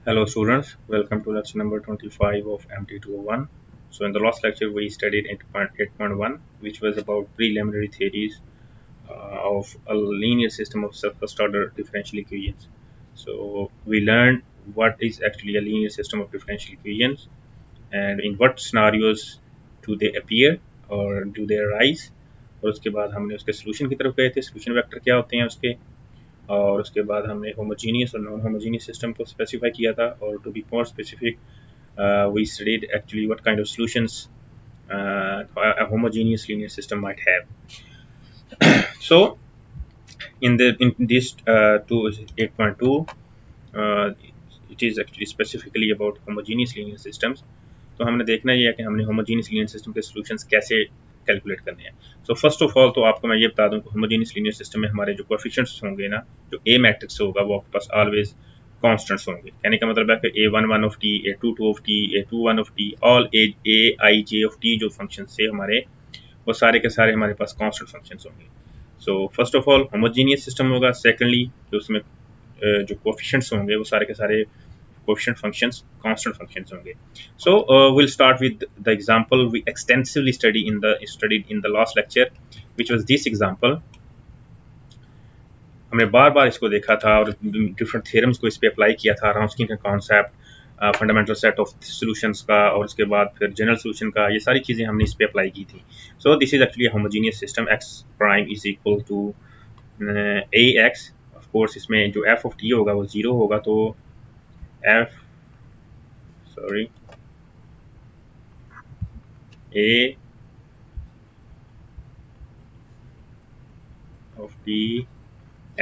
Hello students, welcome to lecture number 25 of MT201. So in the last lecture we studied 8.8.1 which was about preliminary theories of a linear system of first order differential equations. So we learned what is actually a linear system of differential equations and in what scenarios do they appear or do they arise, और उसके बाद हमने उसके solution की तरफ गए थे, solution vector क्या होते हैं उसके, और उसके बाद हमने होमोजीनियस और नॉन होमोजीनियस सिस्टम को स्पेसिफाई किया था, और to be more specific we studied actually what kind of solutions a homogeneous linear system might have. So in this 8.2 it is actually specifically about homogeneous linear systems. तो हमने देखना ये है कि हमने होमोजीनियस लीनियर सिस्टम के solutions कैसे calculate करने हैं. सो फर्स्ट ऑफ ऑल तो आपको मैं ये बता दूं कि होमोजीनियस लीनियर सिस्टम में हमारे जो कोएफिशिएंट्स होंगे ना, जो ए मैट्रिक्स होगा वो आपके पास ऑलवेज कांस्टेंट्स होंगे. कहने का मतलब है कि a1 1 of t, a2 2 of t, a2 1 of t, all a i j of t जो फंक्शंस थे हमारे, वो सारे के सारे हमारे पास कांस्टेंट फंक्शंस होंगे. So first of all homogeneous system होगा. सेकेंडली जो उसमें जो कोएफिशिएंट्स होंगे वो सारे के सारे coefficient functions, constant functions होंगे. So we'll start with the example we extensively studied in the last lecture, which was this example. हमने बार बार इसको देखा था और डिफरेंट थ्योरम्स को इस पे अप्लाई किया था. रॉन्स्की का concept, fundamental set of solutions का, और उसके बाद फिर जनरल सॉल्यूशन का, ये सारी चीज़ें हमने इस पे अप्लाई की थी. So this is actually homogeneous system. X prime is equal to A X. Of course इसमें जो एफ ऑफ टी होगा वो 0 होगा, तो f sorry a of t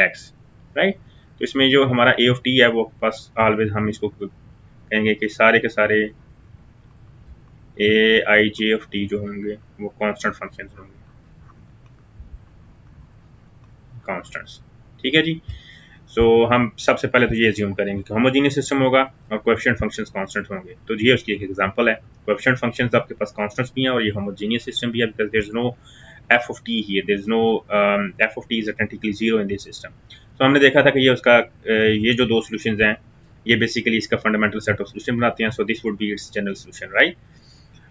x, right. तो इसमें जो हमारा a of t है वो पास ऑलवेज हम इसको कहेंगे कि सारे के सारे a i j of t जो होंगे वो कांस्टेंट फंक्शंस होंगे, कांस्टेंट्स. ठीक है जी. सो हम सबसे पहले तो ये एज्यूम करेंगे कि होमोजीनियस सिस्टम होगा और कोएफिशिएंट फंक्शंस कांस्टेंट होंगे. तो ये उसकी एक एग्जांपल है. कोएफिशिएंट फंक्शंस आपके पास कांस्टेंट्स भी हैं और ये होमोजीनियस सिस्टम भी है, because there is no f of t here, there is no f of t is identically 0 in this system. तो हमने देखा था कि ये उसका ये जो दो सॉल्यूशंस हैं ये बेसिकली इसका फंडामेंटल सेट ऑफ सॉल्यूशन बनाते हैं. So this would be it's general solution, right.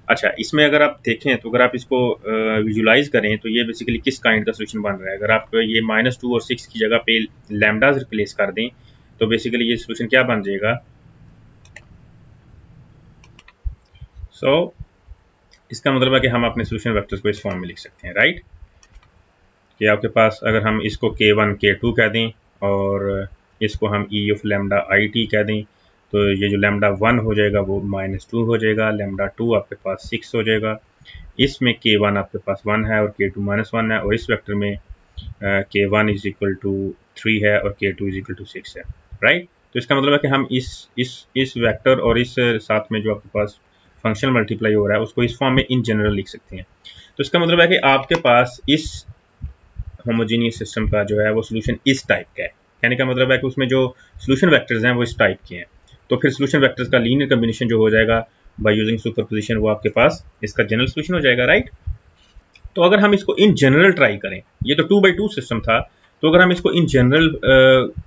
अच्छा, इसमें अगर आप देखें तो अगर आप इसको विजुलाइज करें तो ये बेसिकली किस काइंड का सॉल्यूशन बन रहा है. अगर आप ये -2 और 6 की जगह पे लैम्डास रिप्लेस कर दें तो बेसिकली ये सॉल्यूशन क्या बन जाएगा. सो इसका मतलब है कि हम अपने सॉल्यूशन वेक्टर्स को इस फॉर्म में लिख सकते हैं, राइट. कि आपके पास अगर हम इसको k1 k2 कह दें और इसको हम e of lambda I T कह दें, तो ये जो लैम्डा 1 हो जाएगा वो -2 हो जाएगा, लैम्डा 2 आपके पास 6 हो जाएगा. इसमें k1 आपके पास 1 है और k2 -1 है, और इस वेक्टर में k1 इज इक्वल टू 3 है और k2 इज इक्वल टू 6 है, राइट. तो इसका मतलब है कि हम इस वेक्टर और इस साथ में जो आपके पास फंक्शन मल्टीप्लाई हो रहा है उसको इस फॉर्म में इन जनरल लिख सकते हैं. तो इसका मतलब है कि आपके पास इस होमोजीनियस सिस्टम का जो है वो सॉल्यूशन इस टाइप का है. कहने का मतलब है कि उसमें जो सॉल्यूशन वेक्टर्स हैं वो इस टाइप के हैं. तो फिर सॉल्यूशन वेक्टर्स का लीनियर कॉम्बिनेशन जो हो जाएगा बाय यूजिंग सुपरपोजिशन वो आपके पास इसका जनरल सॉल्यूशन हो जाएगा, राइट. तो अगर हम इसको इन जनरल ट्राई करें, ये तो 2x2 सिस्टम था, तो अगर हम इसको इन जनरल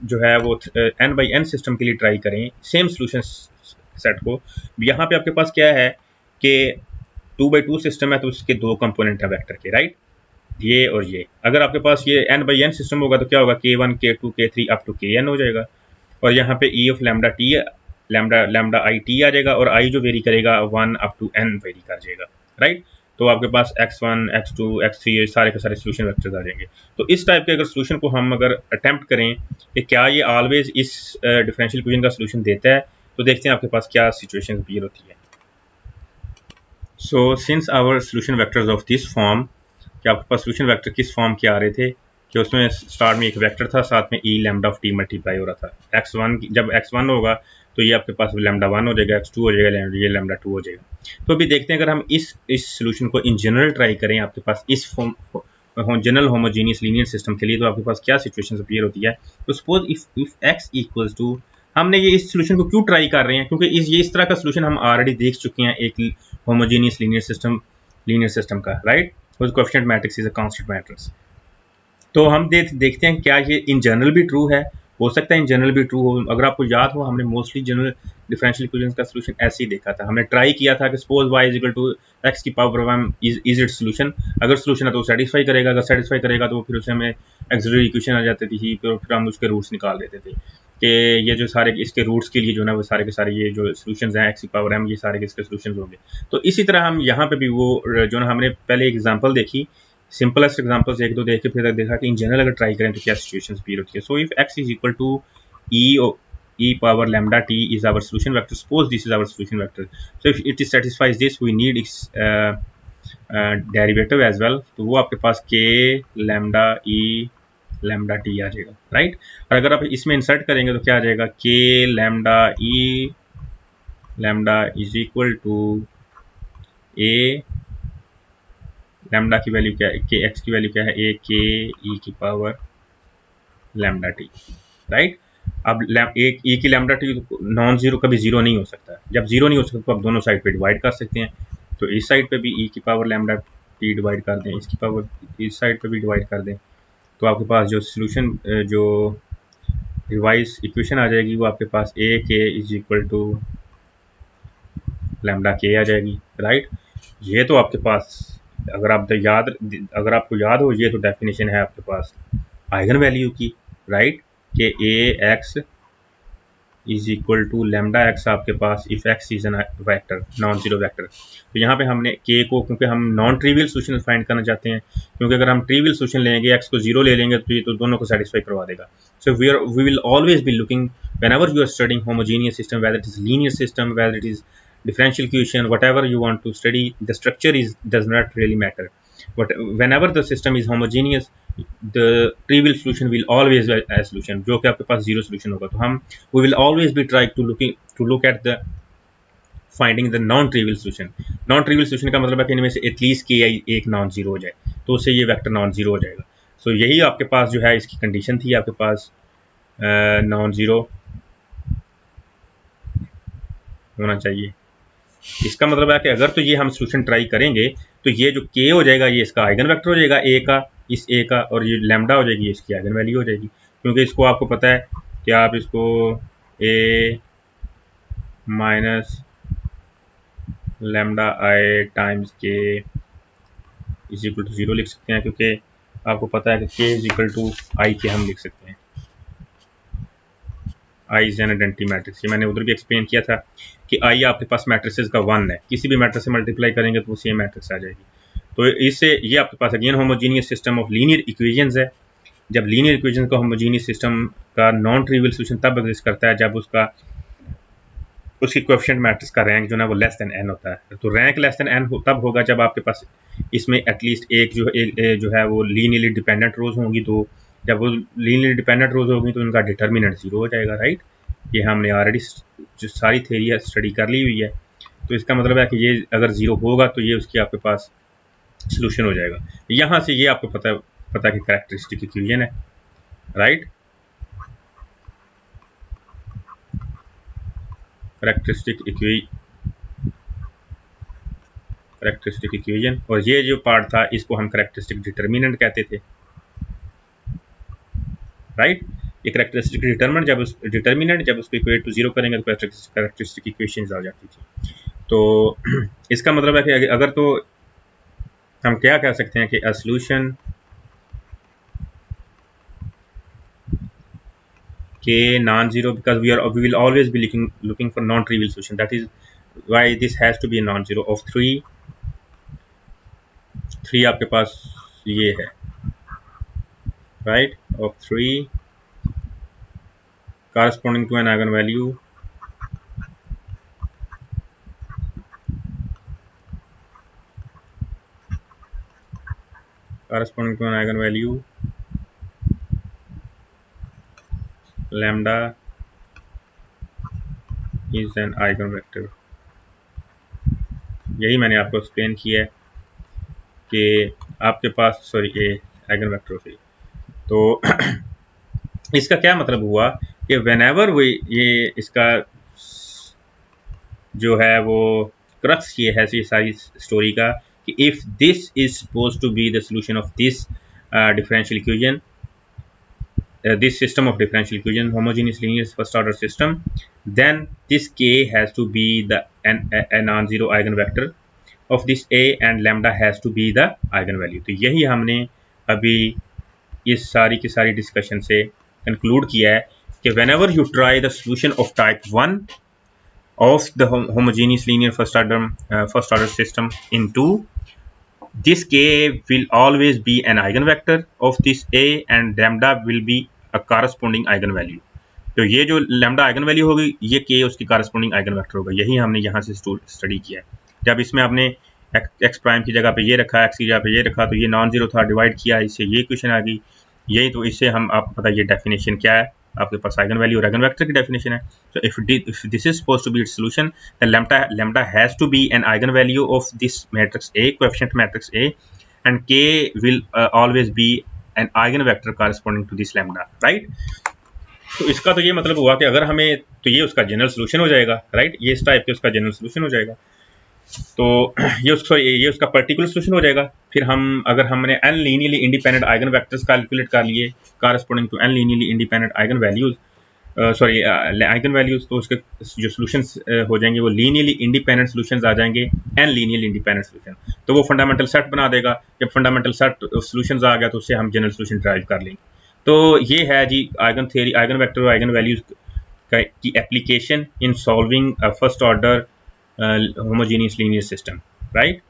जो है वो n/n सिस्टम के लिए ट्राई करें सेम सॉल्यूशन सेट को, यहाँ पे आपके पास क्या है कि 2x2 सिस्टम है तो उसके दो कंपोनेंट है वेक्टर के, राइट, ये और ये. अगर आपके पास ये n/n सिस्टम होगा तो क्या होगा, k1 k2 k3 up to kn हो जाएगा, और यहाँ पे e of lambda T lambda I T आ जाएगा, और i जो वेरी करेगा 1 अप टू n वेरी कर जाएगा, राइट. तो आपके पास x1 x2 x3 ये सारे के सारे सॉल्यूशन वेक्टर्स आ जाएंगे. तो इस टाइप के अगर सॉल्यूशन को हम अगर अटेम्प्ट करें कि क्या ये ऑलवेज इस डिफरेंशियल इक्वेशन का सॉल्यूशन देता है, तो देखते हैं आपके पास क्या सिचुएशन अपीयर होती है. So since our solution vectors of this form, कि आपके पास सॉल्यूशन वेक्टर किस फॉर्म के आ रहे थे कि उसमें स्टार्ट में एक वेक्टर था, साथ में ई लैम्डा ऑफ टी मल्टीप्लाई हो रहा था. x1 जब x1 होगा तो ये आपके पास लैम्डा 1 हो जाएगा, x2 हो जाएगा, ये लैम्डा 2 हो जाएगा. तो अभी देखते हैं अगर हम इस सॉल्यूशन को इन जनरल ट्राई करें आपके पास इस form general homogeneous linear system के लिए, तो आपके पास क्या सिचुएशन अपीयर होती है. तो suppose if x equals to, हमने ये इस सॉल्यूशन को क्यों ट्राई कर रहे हैं, क्योंकि इस तरह का सॉल्यूशन हम ऑलरेडी देख चुके हैं एक होमोजीनियस लीनियर सिस्टम का, right. whose coefficient matrix is a constant matrix. तो हम देखते हैं क्या ये इन जनरल भी ट्रू है हो सकता है इन जनरल भी ट्रू हो। अगर आपको याद हो, हमने मोस्टली जनरल डिफरेंशियल इक्वेशंस का सोल्यूशन ऐसे ही देखा था। हमने ट्राई किया था कि suppose y is equal to x की power one is it solution. अगर सोल्यूशन है तो सेटिस्फाई करेगा, अगर सेटिस्फाई करेगा तो फिर उसमें एक्सिलरी इक्वेशन आ जाती थी, फिर हम उसके रूट्स निकाल देते थे कि ये जो सारे इसके रूट्स के लिए जो ना वो सारे के सारे ये जो सोल्यूशन हैं x की पावर m, ये सारे के इसके सोल्यूशन होंगे। तो इसी तरह हम यहाँ पे भी वो जो ना हमने पहले एग्जाम्पल देखी, सिंपलेस्ट एग्जांपल्स एक दो देख के फिर देखा कि इन जनरल अगर ट्राई करें तो क्या सिचुएशंस भी होती है। So if x is equal to e power lambda t is our solution vector, suppose this is our solution vector, so if it is satisfies this we need its derivative as well, तो वो आपके पास k lambda e lambda t आ जाएगा, right. और अगर आप इसमें insert करेंगे तो क्या आ जाएगा, k lambda e lambda is equal to a lambda की वैल्यू क्या है, के एक्स की वैल्यू क्या है, ए के ई की पावर लैम्डा टी, राइट। अब एक ई की लैम्डा टी नॉन जीरो, कभी जीरो नहीं हो सकता। जब जीरो नहीं हो सकता तो आप दोनों साइड पे डिवाइड कर सकते हैं। तो इस साइड पे भी ई की पावर लैम्डा टी डिवाइड कर दें, इसकी पावर इस साइड पे भी डिवाइड कर दें, तो आपके पास जो सोल्यूशन जो रिवाइज इक्वेशन आ जाएगी वो आपके पास ए के इज इक्वल टू लैम्डा के आ जाएगी, राइट। ये तो आपके पास अगर आपको याद हो, ये तो डेफिनेशन है आपके पास आइगन वैल्यू की, राइट, कि A X is equal to lambda X आपके पास if X is an vector, non zero vector. तो यहाँ पे हमने के को, क्योंकि हम नॉन ट्रिवियल सोल्यूशन फाइंड करना चाहते हैं, क्योंकि अगर हम ट्रिवियल सोल्यूशन लेंगे एक्स को जीरो ले लेंगे तो ये तो दोनों को सेटिस्फाई करवा देगा। So we will always be looking whenever you are studying homogeneous system, whether it is linear system, whether it is differential equation, whatever you want to study, the structure does not really matter, but whenever the system is homogeneous, the trivial solution will always be a solution, जो कि आपके पास zero solution होगा। तो हम we will always be trying to look at the finding the non trivial solution। Non trivial solution का मतलब है कि इनमें से एटलीस्ट के एक नॉन जीरो हो जाए, तो उससे ये वेक्टर नॉन जीरो हो जाएगा। सो यही आपके पास जो है इसकी कंडीशन थी, आपके पास नॉन जीरो होना चाहिए। इसका मतलब है कि अगर तो ये हम सोल्यूशन ट्राई करेंगे तो ये जो के हो जाएगा ये इसका आइगन वेक्टर हो जाएगा ए का, इस ए का, और ये लैम्डा हो जाएगी, इसकी आइगन वैल्यू हो जाएगी, क्योंकि इसको आपको पता है कि आप इसको ए माइनस लैम्डा आई टाइम्स के इज इक्वल टू जीरो लिख सकते हैं, क्योंकि आपको पता है कि के इज इक्वल टू आई के हम लिख सकते हैं। I is an identity matrix, ये मैंने उधर भी एक्सप्लेन किया था कि आई आपके पास मैट्रिसेस का वन है, किसी भी मैट्रिक्स से मल्टीप्लाई करेंगे तो वो सेम मैट्रिक्स आ जाएगी। तो इससे ये आपके पास again homogeneous system of linear equations है। जब लीनियर इक्वेशन का होमोजीनियस सिस्टम का नॉन ट्रिवियल सोल्यूशन तब एग्जिस्ट करता है जब उसकी कोएफिशिएंट मैट्रिक्स का रैंक जो ना वो लेस देन n होता है। तो रैंक लेस देन n तब होगा जब आपके पास इसमें एटलीस्ट एक जो है वो लीनियरली डिपेंडेंट रोज होंगी। तो जब वो लीनियरली डिपेंडेंट रोज होगी तो उनका डिटर्मिनेंट जीरो हो जाएगा, राइट। ये हमने ऑलरेडी जो सारी थ्योरी है स्टडी कर ली हुई है। तो इसका मतलब है कि ये अगर जीरो होगा तो ये उसकी आपके पास सोल्यूशन हो जाएगा। यहाँ से ये आपको पता कि कैरेक्टरिस्टिक इक्वेशन है, राइट। कैरेक्टरिस्टिक इक्वेशन, और ये जो पार्ट था इसको हम कैरेक्टरिस्टिक डिटर्मिनेंट कहते थे, राइट। ये कैरेक्टरिस्टिक डिटर्मिनेंट जब उसको इक्वेट टू जीरो करेंगे तो कैरेक्टरिस्टिक इक्वेशन आ जाती थी। तो इसका मतलब है कि अगर तो हम क्या कह सकते हैं कि अ सॉल्यूशन के non zero, because we will always be looking for non trivial solution, that is why this has to be a non zero of 3 आपके पास ये है, right, of 3 corresponding to an eigenvalue lambda is an eigenvector। यही मैंने आपको explain किया है कि आपके पास आइगन वेक्टर से। तो इसका क्या मतलब हुआ कि व्हेनेवर ये इसका जो है वो क्रक्स ये है सारी स्टोरी का कि if this is suppose to be the solution of this differential equation, this system of differential equation, homogeneous linear first order system, then this k has to be the a non-zero eigenvector of this a and lambda has to be the eigenvalue. तो यही हमने अभी इस सारी की सारी discussion से conclude किया है कि whenever you try the solution of type 1 of the homogeneous linear first order system into this k will always be an eigenvector of this a and lambda will be a corresponding eigenvalue. तो ये जो lambda eigen value होगी ये के उसकी कारस्पोंडिंग eigen vector होगा. यही हमने यहाँ से स्टडी किया है. जब इसमें आपने एक्स प्राइम की जगह पे ये रखा, एक्स की जगह पे ये रखा, तो ये नॉन जीरो था, डिवाइड किया, इससे ये इक्वेशन आ गई. यही तो इससे हम आपको पता ये डेफिनेशन क्या है, आपके पास आइगन वैल्यू और आइगन वेक्टर की डेफिनेशन है. So if this is supposed to be its solution, the lambda has to be an eigen value of this matrix A, coefficient matrix A, and K will always be an eigen vector corresponding to this lambda, right. तो इसका तो ये मतलब हुआ कि अगर हमें, तो ये उसका जनरल सोल्यूशन हो जाएगा, राइट. ये इस टाइप के उसका जनरल सोल्यूशन हो जाएगा. तो ये उसका पर्टिकुलर सोल्यूशन हो जाएगा. फिर हम अगर हमने N linearly independent eigen vectors calculate कर लिए corresponding to N linearly independent eigen values, eigen values, तो उसके जो सोल्यूशंस हो जाएंगे वो लीनियरली इंडिपेंडेंट सोल्यूशंस आ जाएंगे, एन लीनियरली इंडिपेंडेंट सोल्यूशन. तो वो फंडामेंटल सेट बना देगा. जब फंडामेंटल सेट सोल्यूशंस आ गया तो उससे हम जनरल सोल्यूशन ड्राइव कर लेंगे. तो ये है जी आइगन थ्योरी, आइगन वेक्टर और आइगन वैल्यूज की application in solving first order homogeneous linear system, right.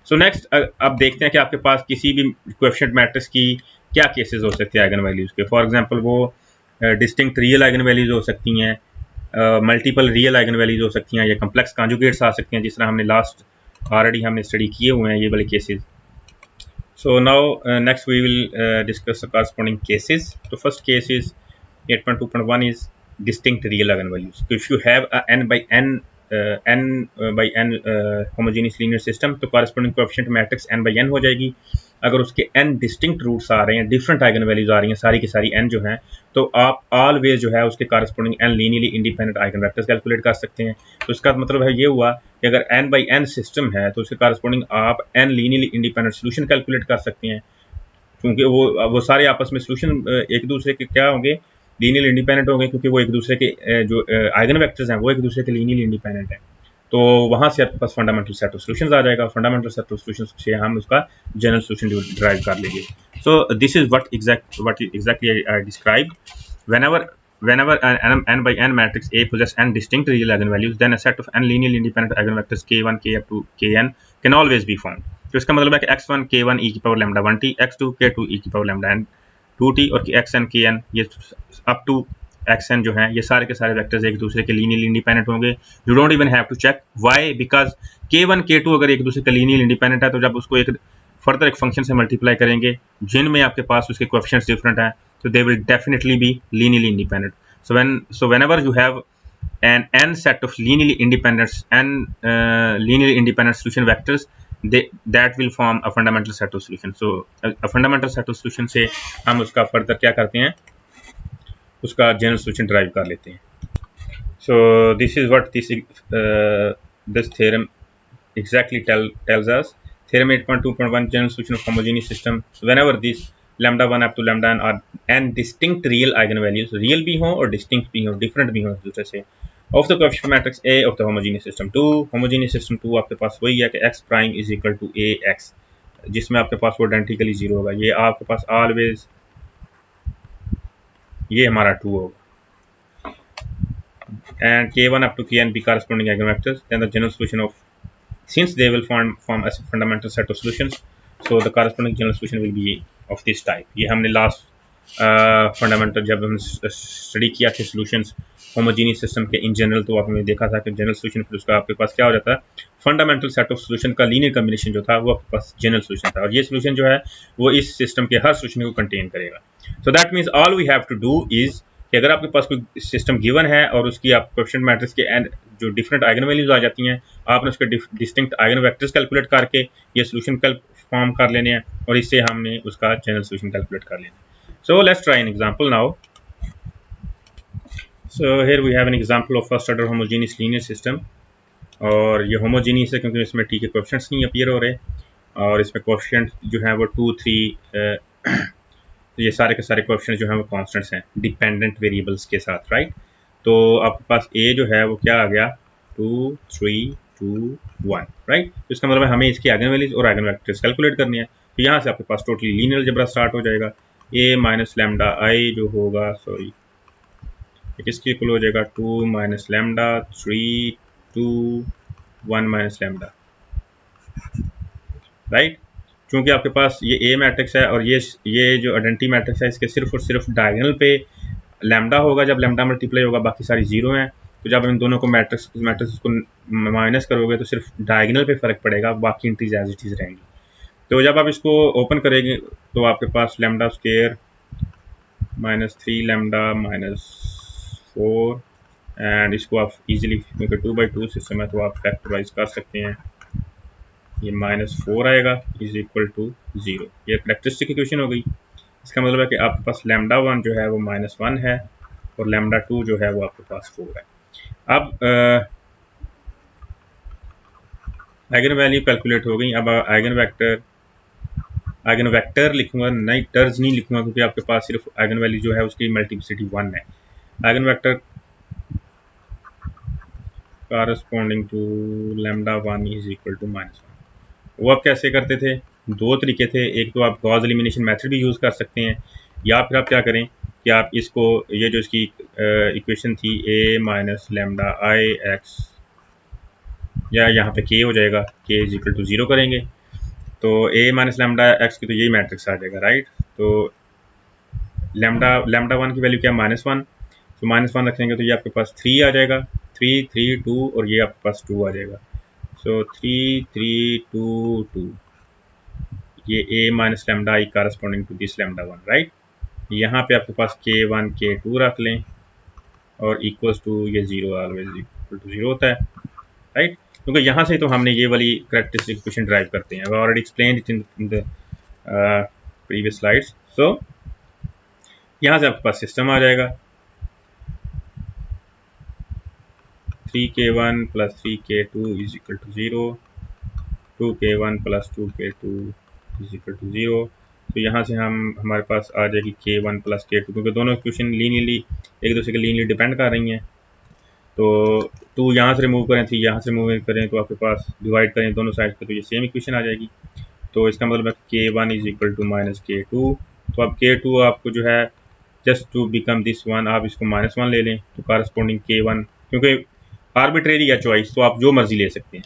So next अब देखते हैं कि आपके पास किसी भी कोएफिशिएंट मैट्रिक्स की क्या केसेस हो सकते हैं आइगन वैल्यूज के. फॉर एग्जांपल वो डिस्टिंक्ट रियल आइगन वैल्यूज हो सकती हैं, मल्टीपल रियल आइगन वैल्यूज हो सकती हैं, या कम्प्लेक्स कॉन्जुगेट्स आ सकते हैं, जिस तरह हमने लास्ट ऑलरेडी हमने स्टडी किए हुए हैं ये वाले cases. So now next we will discuss the corresponding cases. The first case is 8.2.1 is distinct real eigenvalues. So if you have a n by n homogeneous linear system, तो corresponding coefficient matrix n by n हो जाएगी. अगर उसके n distinct roots आ रहे हैं, different eigenvalues आ रही हैं, सारी की सारी n जो हैं, तो आप always जो है उसके corresponding n linearly independent eigenvectors calculate कर सकते हैं. तो इसका मतलब है ये हुआ कि अगर n by n सिस्टम है तो उसके corresponding आप n linearly independent solution calculate कर सकते हैं, क्योंकि वो सारे आपस में solution एक दूसरे के क्या होंगे, लीनियरली इंडिपेंडेंट होंगे, क्योंकि वो एक दूसरे के जो आइगन वेक्टर्स हैं वो एक दूसरे के लीनियरली इंडिपेंडेंट हैं. तो वहाँ से आपके पास फंडामेंटल सेट ऑफ सॉल्यूशंस आ जाएगा. फंडामेंटल सेट ऑफ सॉल्यूशंस से हम उसका जनरल सॉल्यूशन ड्राइव कर लेंगे. सो this is what exactly I describe. whenever n by n matrix A possess n distinct real eigenvalues, then a set of n linearly independent eigenvectors k1 k up to kn can always be found. तो इसका मतलब है कि x1 k1 e की power lambda 1t, x2 k2 e की power lambda n 2t और xn kn ये up to xn जो है ये सारे के सारे वेक्टर्स एक दूसरे के लीनियरली इंडिपेंडेंट होंगे. You don't even have to check why, because k1 k2 अगर एक दूसरे के लीनियरली इंडिपेंडेंट है तो जब उसको एक फर्दर एक फंक्शन से मल्टीप्लाई करेंगे जिनमें आपके पास उसके कोएफिशिएंट्स डिफरेंट हैं, so they will definitely be linearly independent. So whenever you have an n set of linearly independent solution vectors, that will form a fundamental set of solution. So a fundamental set of solution से हम उसका further क्या करते हैं, उसका general solution derive कर लेते हैं. So this is what this theorem exactly tells us. Theorem 8.2.1 general solution of homogeneous system. So whenever this lambda 1 up to lambda n are n distinct real eigenvalues, real भी हो और distinct भी हो, different भी हो एक दूसरे से, of the coefficient matrix A of the homogeneous system 2. homogeneous system 2 आपके पास वही है कि x prime is equal to ax, जिसमें आपके पास वो identically 0 होगा. ये आपके पास always ये हमारा 2 होगा, and k1 up to kn be corresponding eigenvectors. Then the general solution of, since they will form as a fundamental set of solutions, so the corresponding general solution will be of this type. ये हमने last fundamental जब हम study किया थे solutions homogeneous system के in general, तो आपने देखा था कि जनरल सॉल्यूशन फिर उसका आपके पास क्या हो जाता है, फंडामेंटल सेट ऑफ सॉल्यूशन का लीनियर कॉम्बिनेशन जो था वो आपके पास जनरल सॉल्यूशन था, और ये सॉल्यूशन जो है वो इस सिस्टम के हर सॉल्यूशन को कंटेन करेगा. So that means all we have to do is कि अगर आपके पास कोई सिस्टम गिवन है और उसकी आप कोएफिशिएंट मैट्रिक्स के एंड जो डिफरेंट आइगन वैल्यूज आ जाती हैं, आपने उसके डिस्टिंक्ट आइगन वेक्टर्स कैलकुलेट करके ये सॉल्यूशन फॉर्म कर लेने हैं और इससे हमने उसका जनरल सॉल्यूशन कैलकुलेट कर लेना है. So let's try an example now. So here we have an example of first order homogeneous linear system, और ये होमोजेनियस है क्योंकि इसमें टी के कोएफिशिएंट्स नहीं अपीयर हो रहे, और इसमें कोएफिशिएंट जो है वो 2, 3 ये सारे के सारे कोएफिशिएंट जो हैं वो कॉन्स्टेंट्स हैं डिपेंडेंट वेरिएबल्स के साथ, राइट। तो आपके पास ए जो है वो क्या आ गया 2 3 2 1, राइट। तो इसका मतलब है हमें इसकी आइगन वैल्यूज और आइगन वेक्टर्स कैलकुलेट करनी है। तो यहाँ से आपके पास टोटली लीनियर अलजेब्रा स्टार्ट हो जाएगा। ए माइनस लैम्डा आई जो होगा, सॉरी किसकी इक्वल हो जाएगा 2 minus lambda 3 2 1 minus lambda, right. क्योंकि आपके पास ये ए मैट्रिक्स है और ये जो आइडेंटिटी मैट्रिक्स है इसके सिर्फ और सिर्फ डायगोनल पे लैम्डा होगा जब लैम्डा मल्टीप्लाई होगा, बाकी सारी जीरो हैं। तो जब इन दोनों को मैट्रिक्स को माइनस करोगे तो सिर्फ डायगोनल पे फर्क पड़ेगा, बाकी इंट्रीज एज इट इज रहेंगी। तो जब आप इसको ओपन करेंगे तो आपके पास lambda square minus 3 lambda minus 4 and इसको आप इजीली 2/2 सिस्टम है तो आप फैक्टराइज कर सकते हैं। ये -4 आएगा इज इक्वल टू 0। ये करेक्टरिस्टिक इक्वेशन हो गई। इसका मतलब है कि आपके पास लैम्डा 1 जो है वो -1 है और लैम्डा 2 जो है वो आपके पास 4 है। अब आइगन वैल्यू कैलकुलेट हो गई। अब आइगन वेक्टर लिखूंगा, नई टर्ज नहीं लिखूंगा क्योंकि आपके पास सिर्फ आइगन वैल्यू जो है उसकी मल्टीप्लिसिटी 1 है। Eigen vector corresponding to lambda 1 is equal to -1। वो आप कैसे करते थे? दो तरीके थे। एक तो आप गॉस एलिमिनेशन मेथड भी यूज़ कर सकते हैं, या फिर आप क्या करें कि आप इसको ये जो इसकी इक्वेशन थी a minus lambda I x, या यहाँ पे k हो जाएगा, k इज इक्वल टू 0 करेंगे तो a माइनस लैम्डा एक्स की तो यही मैट्रिक्स आ जाएगा, राइट। तो लैम्डा 1 की वैल्यू क्या -1, तो -1 रखेंगे तो ये आपके पास 3 आ जाएगा, 3 3 2 और ये आपके पास 2 आ जाएगा। सो 3 3 2 2, ये a minus lambda I corresponding to this lambda 1, right. यहाँ पे आपके पास k1 k2 रख लें और इक्वल्स टू ये 0 ऑलवेज इक्वल टू 0 होता है, राइट। क्योंकि यहाँ से तो हमने ये वाली करेक्टरिस्टिक इक्वेशन ड्राइव करते हैं। I already explained it in the previous slides. So यहाँ से आपके पास सिस्टम आ जाएगा 3k1 plus 3k2 is equal to 0, 2k1 plus 2k2 is equal to 0। तो यहाँ से हमारे पास आ जाएगी k1 प्लस k2, क्योंकि दोनों इक्वेशन लीनियरली एक दूसरे के लीनियरली डिपेंड कर रही हैं। तो 2 यहाँ से रिमूव करें, 3 यहाँ से रिमूव करें तो आपके पास डिवाइड करें दोनों साइड पे तो ये सेम इक्वेशन आ जाएगी। तो इसका मतलब है k1 is equal to minus k2। तो अब k2 आपको जो है just to become this one आप इसको -1 ले लें तो कारस्पॉन्डिंग k1, क्योंकि आर्बिट्रेरी है चॉइस तो आप जो मर्जी ले सकते हैं।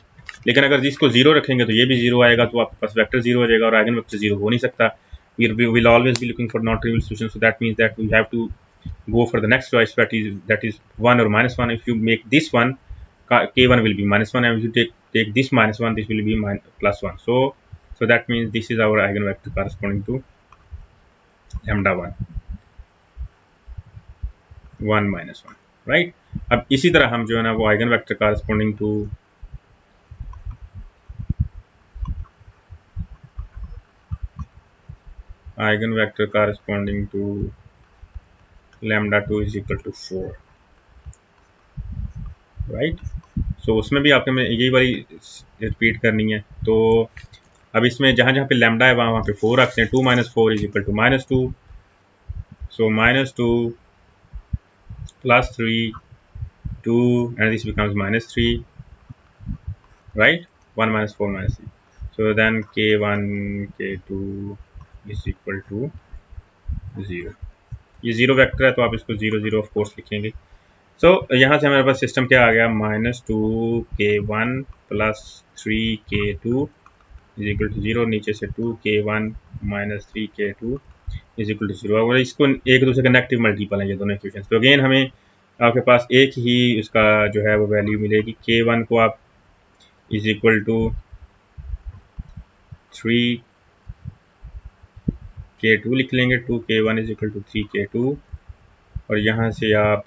लेकिन अगर जिसको 0 रखेंगे तो ये भी 0 आएगा, तो आपके पास वेक्टर 0 हो जाएगा और आइगन वेक्टर 0 हो नहीं सकता। we will always be looking for non-trivial solutions, so that means that we have to go for the next choice, that is 1 or -1. If you make this one, k1 will be -1, and if you take this -1, this will be +1. So that means this is our eigenvector corresponding to lambda 1 -1, right। अब इसी तरह हम जो है ना वो eigen vector corresponding to lambda 2 is equal to 4, right. So उसमें भी आपके में यही वाली रिपीट करनी है। तो अब इसमें जहाँ जहाँ पे लैम्डा है वहाँ पे 4 रखते हैं। 2 - 4 is equal to -2, so -2 +3 2 and this becomes -3, right। 1 - 4 -3, so then k1 k2 is equal to 0। ये 0 वेक्टर है तो आप इसको 0 0 ऑफ कोर्स लिखेंगे। सो यहाँ से हमारे पास सिस्टम क्या आ गया, -2 k1 plus 3 k2 is equal to 0, नीचे से 2 k1 minus 3 k2 is equal to 0। अगर इसको एक दूसरे का नेगेटिव मल्टीपल है ये दोनों इक्वेशन, तो अगेन हमें आपके पास एक ही उसका जो है वो वैल्यू मिलेगी। k1 को आप इज इक्वल टू 3 k2 लिख लेंगे, 2 k1 is equal to 3 k2, और यहाँ से आप,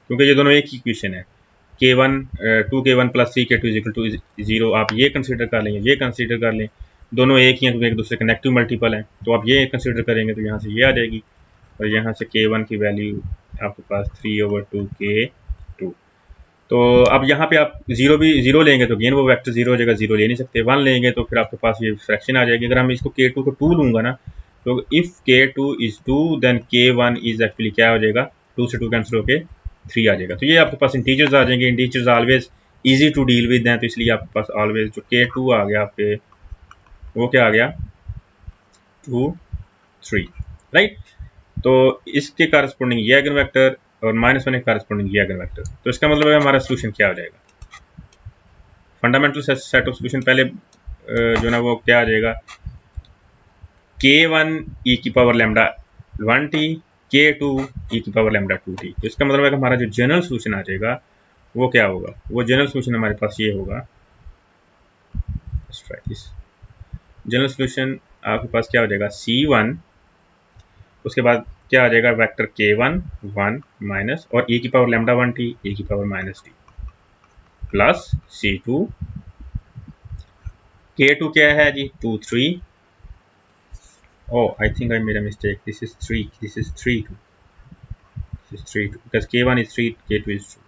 क्योंकि ये दोनों एक ही इक्वेशन है, k1 2 k1 plus 3 k2 is equal to 0, आप ये कंसीडर कर लें, ये कंसीडर कर लें, दोनों एक ही हैं क्योंकि एक दूसरे के नेगेटिव मल्टीपल हैं। तो आप ये कंसीडर करेंगे तो यहाँ से ये आ जाएगी, और यहाँ से k1 की वैल्यू आपके पास 3/2 k2। तो अब यहाँ पे आप 0 लेंगे तो गेन वो वेक्टर 0 हो जाएगा, 0 ले नहीं सकते। 1 लेंगे तो फिर आपके पास ये फ्रैक्शन आ जाएगी। अगर हम इसको k2 को 2 लूँगा ना तो if K2 is 2 then K1 is actually क्या हो जाएगा, 2 से 2 कैंसिल होके 3 आ जाएगा। तो ये आपके पास इंटीजर्स आ जाएंगे, integers always easy to deal with हैं, तो इसलिए आपके पास ऑलवेज जो K2 आ गया आपके, वो क्या आ गया 2 3, राइट। तो इसके कारस्पोंडिंग ये आइगन वेक्टर और -1 के कारस्पोंडिंग ये आइगन वेक्टर। तो इसका मतलब है हमारा सोल्यूशन क्या हो जाएगा, फंडामेंटल सेट ऑफ सोल्यूशन पहले जो ना वो क्या आ जाएगा, K1 e की power lambda 1t, K2 e की पावर लैम्डा 2t। तो इसका मतलब है कि हमारा जो जनरल सोल्यूशन आ जाएगा वो क्या होगा, वो जनरल सोल्यूशन हमारे पास ये होगा, जनरल सोल्यूशन आपके पास क्या हो जाएगा C1, उसके बाद क्या आ जाएगा वेक्टर K1 1 माइनस और e की पावर लैम्डा 1t e की power -t plus C2, K2 क्या है जी 2 3, oh I think I made a mistake, this is 3, this is 3 2, this is 3 2 because K1 is 3, K2 is 2,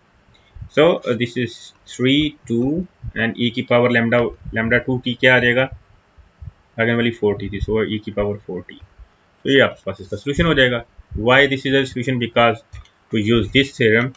so this is 3 2 and e की power lambda 2t क्या आ जाएगा, eigen value 4t थी, so e की power 4t। तो ये आपके पास इसका solution हो जाएगा। Why this is a solution, because we use this theorem,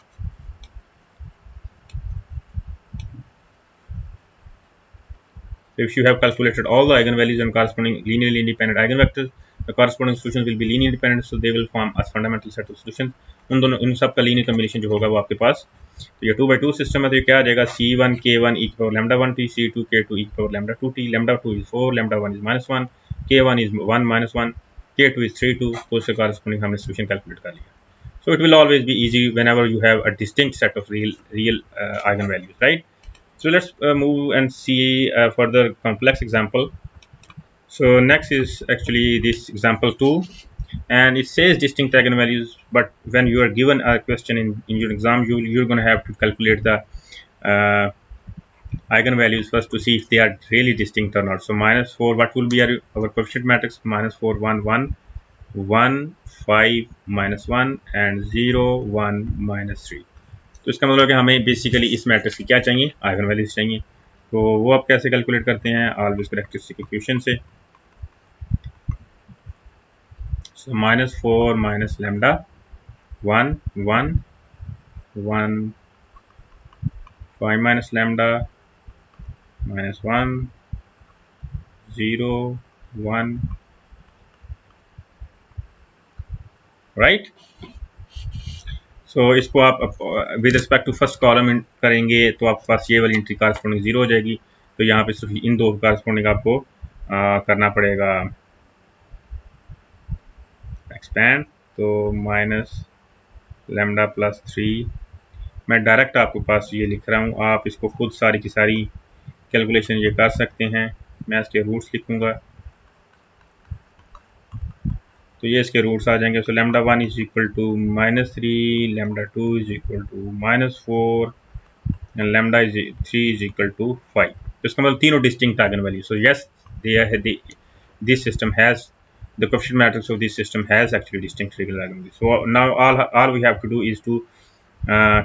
if you have calculated all the eigenvalues and corresponding linearly independent eigenvectors, the corresponding solutions will be linear independent, so they will form a fundamental set of solutions। उन दोनों इन सब का linear combination जो होगा वो आपके पास, तो ये 2/2 सिस्टम है, तो ये क्या आ जाएगा C1 K1 e की power lambda 1t, C2 K2 e की power lambda 2t, lambda 2 is 4, lambda 1 is -1, K1 is 1 -1, K2 is 3 2, तो उससे कॉरस्पॉन्डिंग हमने सोल्यूशन कैलकुलेट कर लिया। So it will always be easy whenever you have a distinct set of real eigenvalues, right? So let's move and see a further complex example. So next is actually this example 2, and it says distinct eigenvalues, but when you are given a question in your exam, you're going to have to calculate the uh, eigenvalues first to see if they are really distinct or not. So -4, what will be our coefficient matrix, -4 1 1 1 5 -1 and 0 1 -3। तो इसका मतलब है कि हमें basically इस matrix की क्या चाहिए, आइगन वैल्यूज चाहिए। तो वो आप कैसे कैलकुलेट करते हैं, ऑलवेज कैरेक्टरिस्टिक इक्वेशन से। So -4 minus lambda 1 1 1 5 minus lambda -1 0 1, right. So इसको आप with respect to first column करेंगे तो आपके पास ये वाली एंट्री कारस्पोंडिंग 0 हो जाएगी। तो यहाँ पे सिर्फ इन दो कारस्पोंडिंग आपको करना पड़ेगा एक्सपैंड। तो माइनस लैम्डा प्लस 3, मैं डायरेक्ट आपके पास ये लिख रहा हूँ, आप इसको खुद सारी की सारी कैलकुलेशन ये कर सकते हैं। मैं इसके रूट्स लिखूँगा, तो ये इसके रूट्स आ जाएंगे। So lambda 1 is equal to -3, lambda 2 is equal to -4 and lambda 3 is equal to 5। तो इसका मतलब तीनों distinct eigen value. So yes, this system has the coefficient matrix of this system has actually distinct real eigenvalues. So now all we have to do is to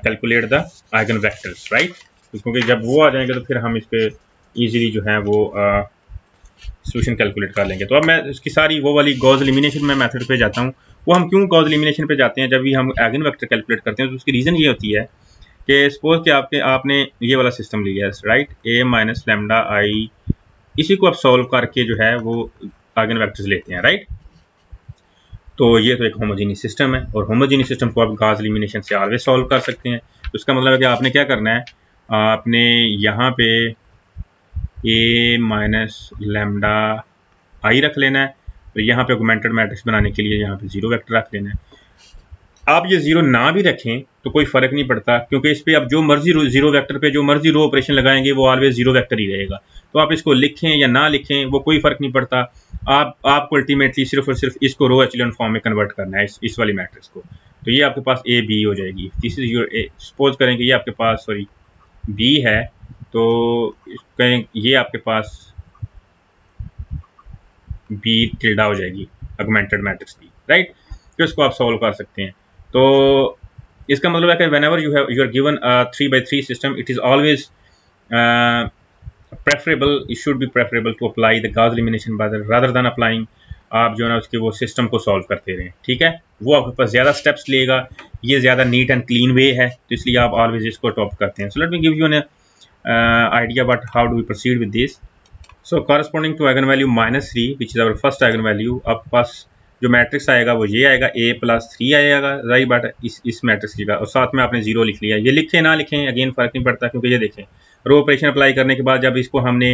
calculate the eigenvectors, right? क्योंकि जब वो आ जाएंगे तो फिर हम इस पे easily जो है वो सोल्यूशन कैलकुलेट कर लेंगे। तो अब मैं इसकी सारी वो वाली गॉस एलिमिनेशन में मेथड पे जाता हूँ। वो हम क्यों गॉस एलिमिनेशन पे जाते हैं, जब भी हम आइगन वेक्टर कैलकुलेट करते हैं तो उसकी रीज़न ये होती है कि सपोज कि आपने ये वाला सिस्टम लिया है, राइट, a माइनस लैम्डा आई, इसी को आप सॉल्व करके जो है वो आइगन वेक्टर्स लेते हैं, राइट। तो ये तो एक होमोजीनियस सिस्टम है, और होमोजीनियस सिस्टम को आप गॉस एलिमिनेशन से ऑलवेज सॉल्व कर सकते हैं। तो इसका मतलब है कि आपने क्या करना है, आपने यहाँ पे a माइनस लैम्डा आई रख लेना है, तो यहाँ पे ऑगमेंटेड मैट्रिक्स बनाने के लिए यहाँ पे 0 वेक्टर रख लेना है। आप ये 0 ना भी रखें तो कोई फर्क नहीं पड़ता, क्योंकि इस पे आप जो मर्जी 0 वेक्टर पे जो मर्जी रो ऑपरेशन लगाएंगे वो ऑलवेज 0 वेक्टर ही रहेगा। तो आप इसको लिखें या ना लिखें वो कोई फर्क नहीं पड़ता। आपको अल्टीमेटली सिर्फ और सिर्फ इसको रो एचेलॉन फॉर्म में कन्वर्ट करना है, इस वाली मैट्रिक्स को। तो ये आपके पास ए बी हो जाएगी। This is your A, suppose करेंगे ये आपके पास सॉरी बी है, तो कहें ये आपके पास बी टिल्डा हो जाएगी ऑगमेंटेड मैट्रिक्स की, राइट। तो इसको आप सॉल्व कर सकते हैं। तो इसका मतलब है कि whenever you are given a 3/3 system, it is always preferable, it should be preferable to apply the Gauss elimination method rather than applying आप जो है ना उसके वो सिस्टम को सॉल्व करते रहें, ठीक है। वो आपके पास ज़्यादा स्टेप्स लेगा, ये ज़्यादा नीट एंड क्लीन वे है, तो इसलिए आप ऑलवेज इसको टॉप करते हैं। So let me give you an idea but how do we proceed with this. So corresponding to eigen value -3 which is our first eigen value, आपके पास जो मैट्रिक्स आएगा वो ये आएगा, A+3 आएगा, राइट। बट इस मैट्रिक्स की का, और साथ में आपने 0 लिख लिया। ये लिखें ना लिखें अगेन फ़र्क नहीं पड़ता, क्योंकि ये देखें रो ऑपरेशन अप्लाई करने के बाद जब इसको हमने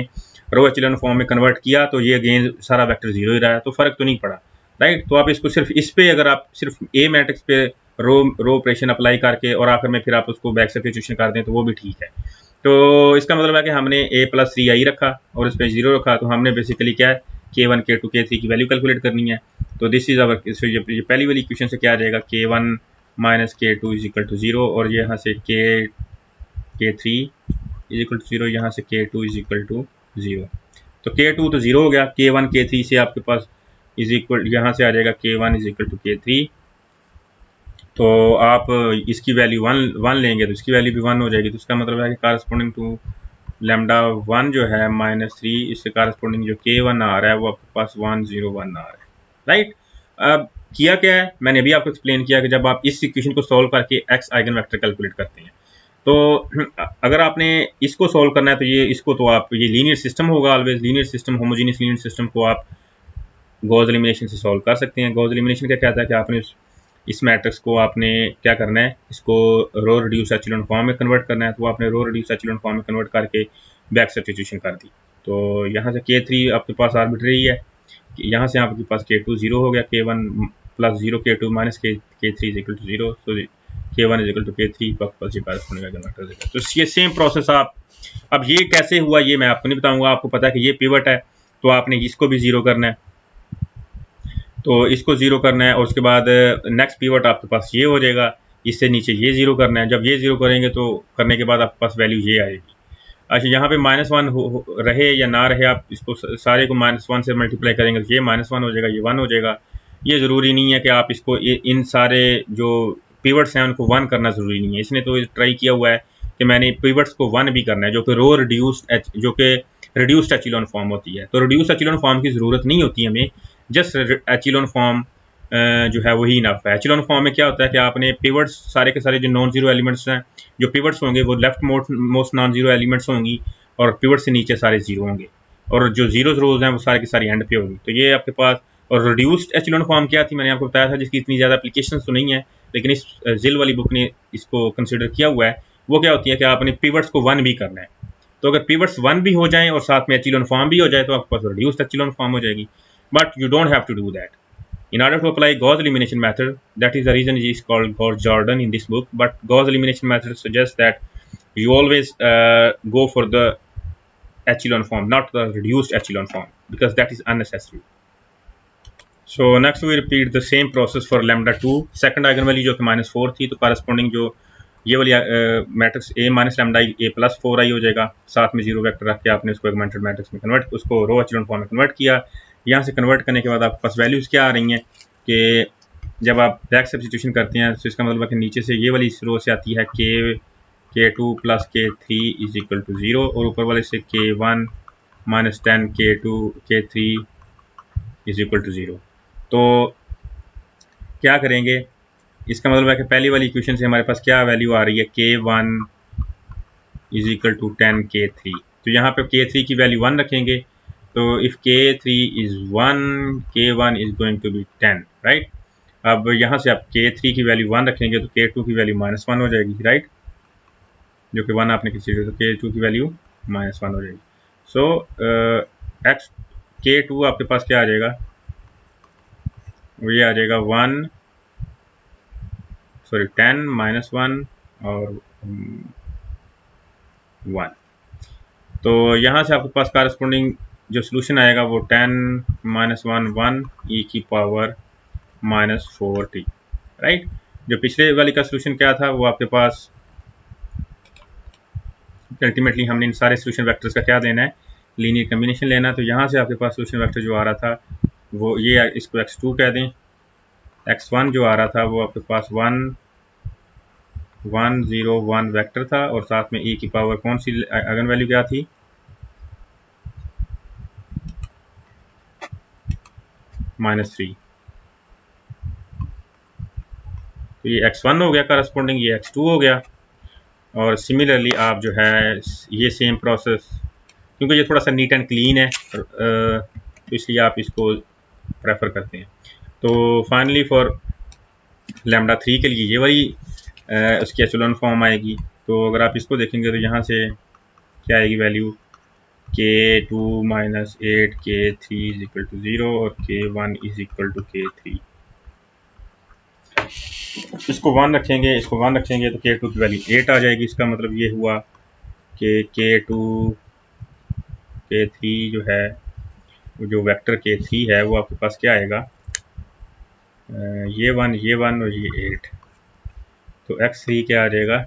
रो एचेलॉन फॉर्म में कन्वर्ट किया तो ये अगेन सारा वेक्टर 0 ही रहा है, तो फ़र्क तो नहीं पड़ा, राइट। तो आप इसको सिर्फ इस पे, अगर आप सिर्फ ए मैट्रिक्स पे रो ऑपरेशन अप्लाई करके और आखिर में फिर आप उसको बैक सब्स्टिट्यूशन कर दें तो वो भी ठीक है। तो इसका मतलब है कि हमने A+3 आई रखा और इस पर 0 रखा, तो हमने बेसिकली क्या है K1 K2 K3 की वैल्यू कैलकुलेट करनी है। तो दिस इज आवर, ये पहली वाली इक्वेशन से क्या आ जाएगा, K1 - K2 = 0, और यहाँ से K3 = 0, यहाँ से K2 = 0। तो K2 तो 0 हो गया, K1 K3 से आपके पास इज इक्वल, यहाँ से आ जाएगा K1 = K3। तो आप इसकी वैल्यू 1 लेंगे तो इसकी वैल्यू भी 1 हो जाएगी। तो इसका मतलब है कि कारस्पोंडिंग टू λ1 जो है -3, इससे कारस्पोंडिंग जो K1 आ रहा है वो आपके पास 1 0 1 आ रहा है, राइट। अब किया क्या है, मैंने अभी आपको एक्सप्लेन किया कि जब आप इस इक्वेशन को सॉल्व करके एक्स आइगन वेक्टर कैलकुलेट करते हैं, तो अगर आपने इसको सॉल्व करना है तो ये इसको तो आप, ये लीनियर सिस्टम होगा always, linear system, homogeneous linear system को आप गॉस एलिमिनेशन से सॉल्व कर सकते हैं। गॉस एलिमिनेशन क्या कहता है कि आपने इस मैट्रिक्स को आपने क्या करना है, इसको रो रिड्यूस एचेलॉन फॉर्म में कन्वर्ट करना है। तो आपने रो रिड्यूस एचेलॉन फॉर्म में कन्वर्ट करके बैक सब्स्टिट्यूशन कर दी। तो यहाँ से K3 आपके पास आर्बिट्रेरी है, यहाँ से आपके पास K2 0 हो गया, K1 + 0 K2 - K3 = 0, so K1 = K3 आपके पास ये कॉरस्पॉन्डिंग आइगन वेक्टर है। तो ये सेम प्रोसेस आप, अब ये कैसे हुआ ये मैं आपको नहीं बताऊंगा, आपको पता है कि ये पिवट है तो आपने इसको भी 0 करना है, तो इसको 0 करना है, और उसके बाद नेक्स्ट पिवट आपके पास ये हो जाएगा, इससे नीचे ये 0 करना है। जब ये 0 करेंगे तो करने के बाद आपके पास वैल्यू ये आएगी। अच्छा, यहाँ पे -1 रहे या ना रहे, आप इसको सारे को -1 से मल्टीप्लाई करेंगे तो ये -1 हो जाएगा, ये 1 हो जाएगा। ये ज़रूरी नहीं है कि आप इसको इन सारे जो पिवट्स हैं उनको 1 करना ज़रूरी नहीं है। इसने तो ट्राई किया हुआ है कि मैंने पिवट्स को 1 भी करना है, जो कि रो रिड्यूस्ड, जो कि रिड्यूस्ड एचेलॉन फॉर्म होती है। तो रिड्यूस्ड एचेलॉन फॉर्म की ज़रूरत नहीं होती हमें, जस्ट एचेलॉन फॉर्म जो है वही इनफ है। एचेलॉन फॉर्म में क्या होता है कि आपने पिवट्स सारे के सारे जो नॉन जीरो एलिमेंट्स हैं, जो पिवट्स होंगे वो left most non zero elements होंगी, और पिवट से नीचे सारे जीरो होंगे, और जो जीरो रोज हैं वो सारे के सारे एंड पे होगी। तो ये आपके पास, और रिड्यूस्ड एचेलॉन फॉर्म क्या थी मैंने आपको बताया था, जिसकी इतनी ज़्यादा एप्लीकेशन तो नहीं है, लेकिन इस जिल वाली बुक ने इसको कंसिडर किया हुआ है। वो क्या होती है कि आपने पिवट्स को 1 भी करना है, तो अगर पिवट्स 1 भी हो जाएं और साथ में एचेलॉन फॉर्म भी हो जाए तो आपके पास रिड्यूस्ड एचेलॉन फॉर्म हो जाएगी। But you don't have to do that in order to apply Gauss elimination method. That is the reason it is called Gauss-Jordan in this book. But Gauss elimination method suggests that you always go for the echelon form, not the reduced echelon form, because that is unnecessary. So next we repeat the same process for λ2, second eigenvalue जो कि -4 थी, तो corresponding जो ये वाली matrix A - λ A+4 आई हो जाएगा, साथ में 0 वेक्टर रख के आपने उसको एगमेंटेड मैट्रिक्स में कन्वर्ट, उसको रो एचेलॉन फॉर्म में कन्वर्ट किया। यहाँ से कन्वर्ट करने के बाद आपके पास वैल्यूज़ क्या आ रही हैं कि जब आप बैक सब्स्टिट्यूशन करते हैं तो इसका मतलब है कि नीचे से ये वाली रो से आती है K2 + K3 = 0, और ऊपर वाले से K1 - 10 K2 K3 = 0। तो क्या करेंगे, इसका मतलब है कि पहली वाली इक्वेशन से हमारे पास क्या वैल्यू आ रही है, K1 = 10 K3। तो यहाँ पे K3 की वैल्यू 1 रखेंगे, तो if K3 is 1, K1 is going to be 10, right. अब यहाँ से आप K3 की वैल्यू 1 रखेंगे तो K2 की वैल्यू -1 हो जाएगी, राइट, जो कि 1 आपने किसी तो K2 की वैल्यू -1 हो जाएगी। सो एक्स K2 आपके पास क्या आ जाएगा, वो ये आ जाएगा 10 -1 और 1। तो यहाँ से आपके पास कारस्पोंडिंग जो सोल्यूशन आएगा वो 10 - 1 1 e⁻⁻4t, राइट। जो पिछले वाली का सोल्यूशन क्या था, वो आपके पास अल्टीमेटली हमने इन सारे सोल्यूशन वेक्टर्स का क्या देना है, लीनियर कम्बिनेशन लेना। तो यहाँ से आपके पास सोल्यूशन वेक्टर जो आ रहा था वो ये, इसको x2 कह दें, x1 जो आ रहा था वो आपके पास 1 1 0 1 वेक्टर था, और साथ में e⁻, कौन सी आइगन वैल्यू क्या थी, -3, तो ये x1 हो गया करस्पॉन्डिंग, ये x2 हो गया। और सिमिलरली आप जो है ये सेम प्रोसेस, क्योंकि ये थोड़ा सा नीट एंड क्लीन है तो इसलिए आप इसको प्रेफर करते हैं। तो फाइनली फॉर λ3 के लिए ये वाली उसकी एचेलॉन फॉर्म आएगी। तो अगर आप इसको देखेंगे तो यहाँ से क्या आएगी वैल्यू, k2 - 8 k3 = 0 और k1 = k3। इसको 1 रखेंगे, इसको 1 रखेंगे तो k2 की वैल्यू 8 आ जाएगी। इसका मतलब ये हुआ कि k2 k3 जो है, जो वेक्टर k3 है वो आपके पास क्या आएगा, ये 1 और ये 8। तो x3 क्या आ जाएगा,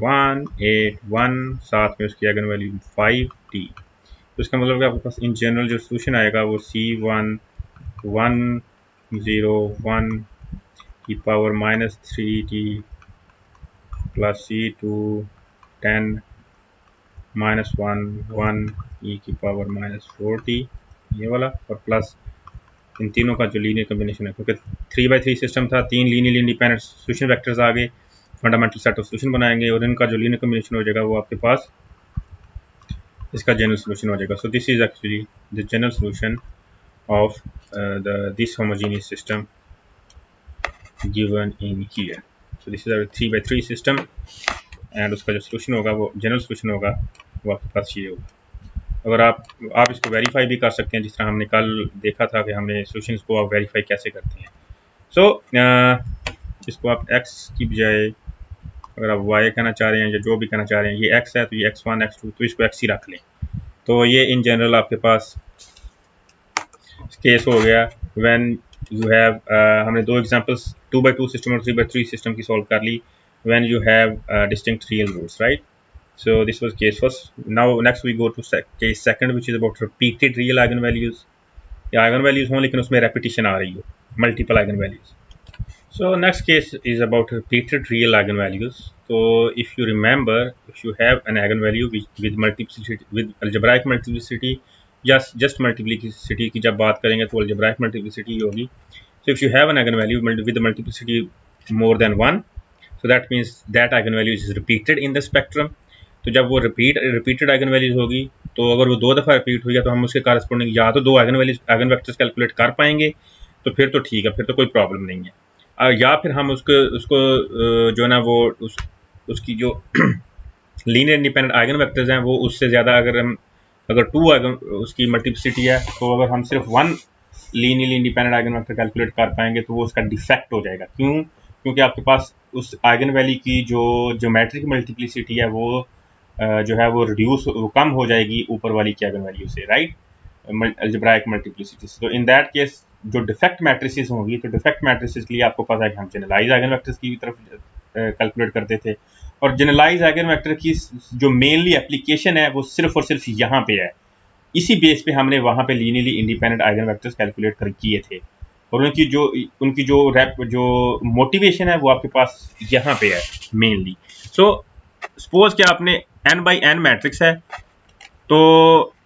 1 8 1, साथ में उसकी आइगन वैल्यू 5t। तो इसका मतलब कि आपके पास इन जनरल जो सोल्यूशन आएगा वो C1 1 0 1 की power -3t plus C2 10 -1 1 e की पावर -4t, ये वाला, और प्लस इन तीनों का जो लीनियर कम्बिनेशन है, क्योंकि 3x3 सिस्टम था, 3 लीनियरली इंडिपेंडेंट सोल्यूशन वेक्टर्स आ गए, फंडामेंटल सेट ऑफ सोल्यूशन बनाएंगे और इनका जो लीनियर कम्बिनेशन हो जाएगा वो आपके पास इसका जनरल सोल्यूशन हो जाएगा। सो this is actually the general solution of this homogeneous system given in here. So this is a 3x3 system and उसका जो सोल्यूशन होगा वो जनरल सोल्यूशन होगा वो आपके पास ये होगा। अगर आप इसको वेरीफाई भी कर सकते हैं, जिस तरह हमने कल देखा था कि हमने सोल्यूशंस को आप वेरीफाई कैसे करते हैं। सो इसको आप x की बजाय अगर आप y कहना चाह रहे हैं या जो भी कहना चाह रहे हैं, ये x है तो ये x1 x2, तो इसको x ही रख लें। तो ये इन जनरल आपके पास केस हो गया व्हेन यू हैव, हमने दो एग्जांपल्स 2x2 सिस्टम और 3x3 सिस्टम की सॉल्व कर ली, when you have distinct real roots, right. So this was case first. Now next we go to case second, which is about repeated real eigenvalues. या eigenvalues हों लेकिन उसमें repetition आ रही हो, multiple eigenvalues. So next case is about repeated real eigenvalues. So if you remember, if you have an eigenvalue with multiplicity, with algebraic multiplicity, just multiplicity की जब बात करेंगे तो algebraic multiplicity होगी. So if you have an eigenvalue with the multiplicity more than 1, so that means that eigenvalue is repeated in the spectrum. तो जब वो repeated eigen values होगी, तो अगर वो 2 दफ़ा रिपीट हुई है तो हम उसके कारस्पोंडिंग या तो 2 आइगन वेक्टर्स कैलकुलेट कर पाएंगे, तो फिर तो ठीक है, फिर तो कोई प्रॉब्लम नहीं है। या फिर हम उसको जो ना वो उसकी जो लीनियर इंडिपेंडेंट आइगन वेक्टर्स हैं वो उससे ज़्यादा, अगर 2 आइगन उसकी मल्टीप्लिसिटी है, तो अगर हम सिर्फ 1 linearly independent eigen vector calculate कर पाएंगे तो वो उसका डिफेक्ट हो जाएगा। क्यों? क्योंकि आपके पास उस आइगन वैल्यू की जो ज्योमेट्रिक मल्टीप्लिसिटी है वो जो है वो रिड्यूस, वो कम हो जाएगी ऊपर वाली की आइगन वैल्यू से, राइट, अलजेब्राइक मल्टीप्लिसिटी। तो इन दैट केस जो डिफेक्ट मैट्रिसेस होंगी, तो डिफेक्ट मैट्रिसेस के लिए आपको पता है कि हम जनरलाइज आइगन वेक्टर्स की तरफ कैलकुलेट करते थे, और जनरलाइज आइगन वेक्टर की जो मेनली एप्लीकेशन है वो सिर्फ और सिर्फ यहाँ पे है। इसी बेस पे हमने वहाँ पे linearly independent eigen vectors calculate किए थे, और उनकी जो मोटिवेशन है वो आपके पास यहाँ पे है मेनली। सो सपोज कि आपने n/n मैट्रिक्स है, तो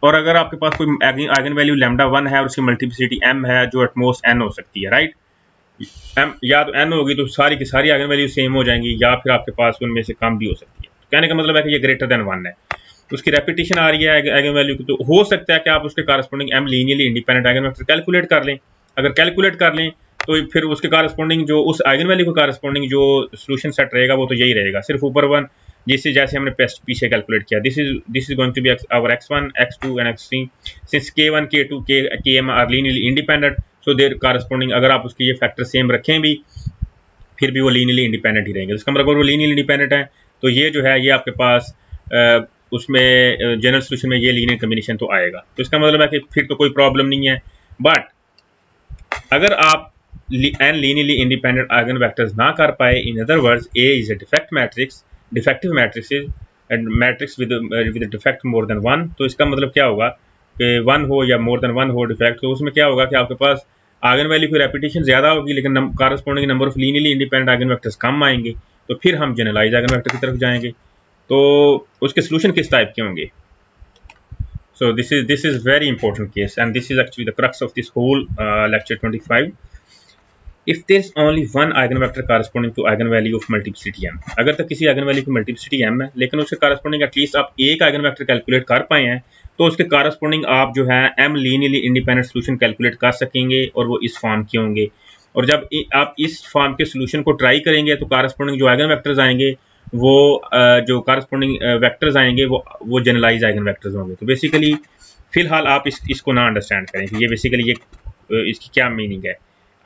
और अगर आपके पास कोई आइगन वैल्यू λ1 है और उसकी मल्टीप्लिसिटी m है जो एटमोस्ट n हो सकती है, राइट। m या तो n होगी तो सारी की सारी आइगन वैल्यू सेम हो जाएंगी, या फिर आपके पास उनमें से कम भी हो सकती है। तो कहने का मतलब है कि ये ग्रेटर देन 1 है, उसकी रेपिटेशन आ रही है आइगन वैल्यू की, तो हो सकता है कि आप उसके कारस्पोंडिंग m linearly independent eigen vector calculate कर लें। अगर कैलकुलेट कर लें तो फिर उसके कारस्पोंडिंग जो उस आइगन वैल्यू के कारस्पोंडिंग जो सोल्यूशन सेट रहेगा वो तो यही रहेगा, सिर्फ ऊपर 1, जैसे हमने पीछे कैलकुलेट किया। This is going to be our x1 x2 and x3 since k1 k2 km are linearly independent, so there corresponding अगर आप उसके ये फैक्टर सेम रखें भी, फिर भी वो लीनियरली इंडिपेंडेंट ही रहेंगे। इसका मतलब अगर वो लीनियरली इंडिपेंडेंट है तो ये जो है ये आपके पास उसमें जनरल सोल्यूशन में ये लीनियर कम्बिनेशन तो आएगा। तो इसका मतलब है कि फिर तो कोई प्रॉब्लम नहीं है। बट अगर आप n linearly independent eigen vectors ना कर पाए, in other words A is a defective matrix and matrix with defect more than 1, तो इसका मतलब क्या होगा कि 1 हो या मोर देन 1 हो डिफेक्ट, तो उसमें क्या होगा कि आपके पास आइगन वैल्यू की रेपिटेशन ज़्यादा होगी लेकिन corresponding number of linearly independent eigen vectors कम आएंगे, तो फिर हम जनरलाइज आइगन वेक्टर की तरफ जाएंगे। तो उसके सोल्यूशन किस टाइप के होंगे? So this is very important case, and this is actually the crux of this whole lecture 25. If there is only one eigenvector corresponding to eigenvalue of multiplicity m, अगर तक किसी eigenvalue की multiplicity m है लेकिन उसके corresponding at least आप एक eigenvector calculate कर पाए हैं, तो उसके corresponding आप जो है m linearly independent solution calculate कर सकेंगे और वो इस फॉर्म के होंगे। और जब आप इस फॉर्म के सोल्यूशन को ट्राई करेंगे तो corresponding जो eigenvectors आएंगे वो जो corresponding वेक्टर्स आएंगे वो जनरलाइज eigenvectors होंगे। तो बेसिकली फिलहाल आप इसको ना अंडरस्टैंड करें कि ये बेसिकली ये इसकी क्या मीनिंग है।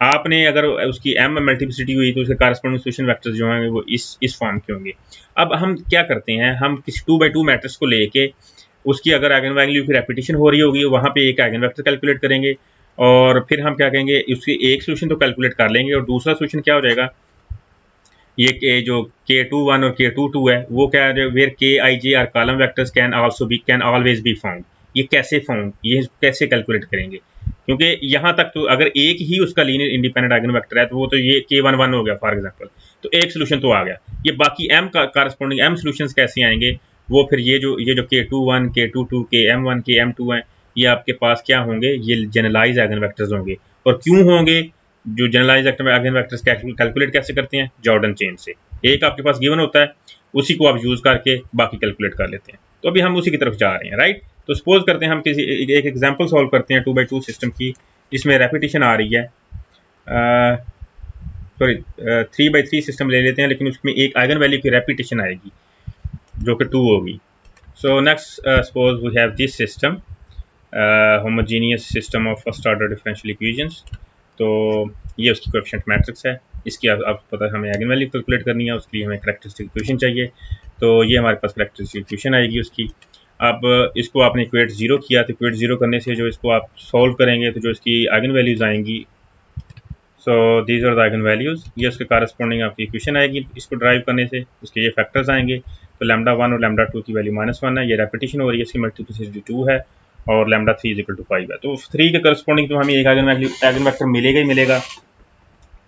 आपने अगर उसकी m मल्टीप्लिसिटी हुई तो उसके कारस्पोंडिंग सोल्यूशन वेक्टर्स जो हैं वो इस फॉर्म के होंगे। अब हम क्या करते हैं, हम किसी 2x2 मैट्रिक्स को लेके उसकी अगर आइगन वैल्यू की रेपिटेशन हो रही होगी वहाँ पे एक आइगन वेक्टर कैलकुलेट करेंगे और फिर हम क्या कहेंगे, उसकी एक सोल्यूशन तो कैलकुलेट कर लेंगे और दूसरा सोल्यूशन क्या हो जाएगा, ये जो k21 और k22 है वो क्या है, where kij are column vectors can always be found. ये कैसे कैलकुलेट करेंगे, क्योंकि यहाँ तक तो अगर एक ही उसका लीनियर इंडिपेंडेंट आइगन वेक्टर है तो वो तो ये k11 हो गया फॉर एग्जांपल, तो एक सोल्यूशन तो आ गया। ये बाकी m का कारस्पोंडिंग m सोल्यूशंस कैसे आएंगे, वो फिर ये जो k21 k22 km1 km2 हैं ये आपके पास क्या होंगे, ये जनरलाइज आइगन वेक्टर्स होंगे। और क्यों होंगे, जो जनरलाइज आइगन वेक्टर्स कैलकुलेट कैसे करते हैं, जॉर्डन चेन से। एक आपके पास गिवन होता है उसी को आप यूज करके बाकी कैलकुलेट कर लेते हैं। तो अभी हम उसी की तरफ जा रहे हैं, राइट। तो सपोज करते हैं हम किसी एक एग्जांपल सॉल्व करते हैं 2x2 सिस्टम की, जिसमें रेपिटेशन आ रही है, सॉरी 3x3 सिस्टम ले लेते हैं लेकिन उसमें एक आइगन वैल्यू की रेपिटेशन आएगी जो कि 2 होगी। So next suppose we have this system homogeneous system of first order differential equations. तो ये उसकी कोएफिशिएंट मैट्रिक्स है, इसकी आप पता है हमें आइगन वैल्यू कैलकुलेट करनी है, उसके लिए हमें कैरेक्टरिस्टिक इक्वेशन चाहिए। तो ये हमारे पास कैरेक्टरिस्टिक इक्वेशन आएगी उसकी। अब इसको आपने इक्वेट 0 किया, तो इक्वेट 0 करने से जो इसको आप सॉल्व करेंगे तो जो इसकी आइगन वैल्यूज आएंगी, so these are the eigen values, ये उसके कारस्पोंडिंग आपकी इक्वेशन आएगी। इसको ड्राइव करने से उसके ये फैक्टर्स आएंगे, तो λ1 और λ2 की वैल्यू -1 है, ये रेपिटेशन हो रही है, इसकी मल्टीप्लिसिटी 2 है और λ3 = 5 है। तो 3 के करस्पोंडिंग तो हमें एक आइगन वेक्टर मिलेगा ही मिलेगा,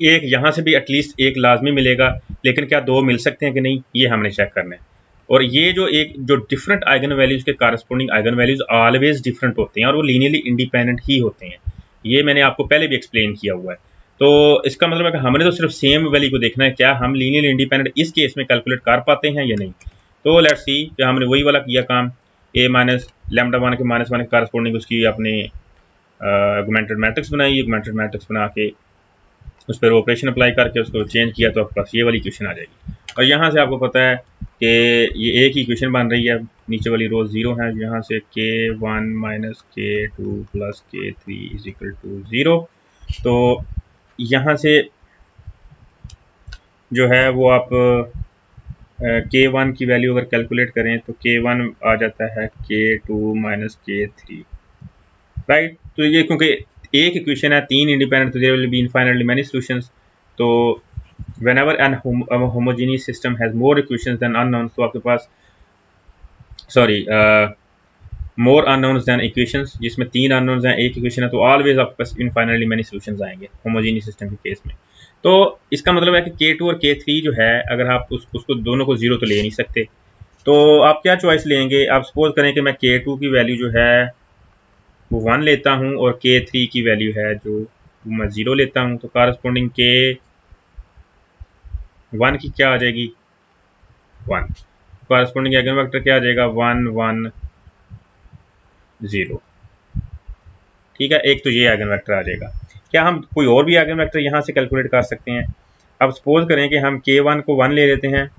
एक यहाँ से भी एटलीस्ट एक लाजमी मिलेगा, लेकिन क्या दो मिल सकते हैं कि नहीं ये हमने चेक करना है। और ये जो डिफरेंट आइगन वैल्यूज के कारस्पोंडिंग आइगन वैल्यूज ऑलवेज डिफरेंट होते हैं और वो लीनियरली इंडिपेंडेंट ही होते हैं, ये मैंने आपको पहले भी एक्सप्लेन किया हुआ है। तो इसका मतलब है कि हमने तो सिर्फ सेम वैल्यू को देखना है, क्या हम लीनियरली इंडिपेंडेंट इस केस में कैलकुलेट कर पाते हैं या नहीं। तो लेट्स सी कि हमने वही वाला किया काम, a माइनस λ1 के -1 के कारस्पोंडिंग उसकी अपने ऑगमेंटेड मैट्रिक्स बनाई, ऑगमेंटेड मैट्रिक्स बना के उस पर ऑपरेशन अप्लाई करके उसको चेंज किया तो आपके पास ये वाली इक्वेशन आ जाएगी। और यहाँ से आपको पता है कि ये एक ही इक्वेशन बन रही है, नीचे वाली रो 0 है, यहाँ से k1 - k2 + k3 = 0। तो यहाँ से जो है वो आप k1 की वैल्यू अगर कैलकुलेट करें तो k1 आ जाता है k2 - k3, राइट। तो ये क्योंकि एक इक्वेशन है, 3 इंडिपेंडेंट, तो there will be infinitely many solutions. तो whenever an homogeneous system has more equations than unknowns, तो आपके पास more unknowns than equations, जिसमें 3 unknowns हैं एक इक्वेशन है, तो ऑलवेज आपके पास इनफाइनाइटली मेनी सॉल्यूशंस आएंगे होमोजेनियस सिस्टम के केस में। तो इसका मतलब है कि k2 और k3 जो है, अगर आप उसको दोनों को 0 तो ले नहीं सकते, तो आप क्या चॉइस लेंगे। आप सपोज करें कि मैं k2 की वैल्यू जो है वो 1 लेता हूँ और k3 की वैल्यू है जो मैं 0 लेता हूँ, तो कारस्पोंडिंग k1 की क्या आ जाएगी, 1। कारस्पोंडिंग आइगन वेक्टर क्या आ जाएगा, 1 1 0। ठीक है, एक तो ये आइगन वेक्टर आ जाएगा। क्या हम कोई और भी आइगन वेक्टर यहाँ से कैलकुलेट कर सकते हैं। अब सपोज करें कि हम k1 को 1 ले लेते हैं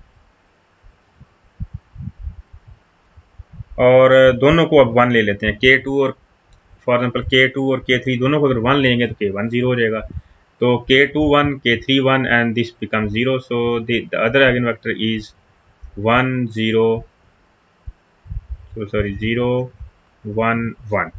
और दोनों को अब 1 ले लेते हैं, k2 और फॉर एग्जाम्पल k2 और k3 दोनों को अगर 1 लेंगे तो k1 0 हो जाएगा। तो k2 1 k3 1 and this become 0, so the other eigen vector is 1 0 0 1 1।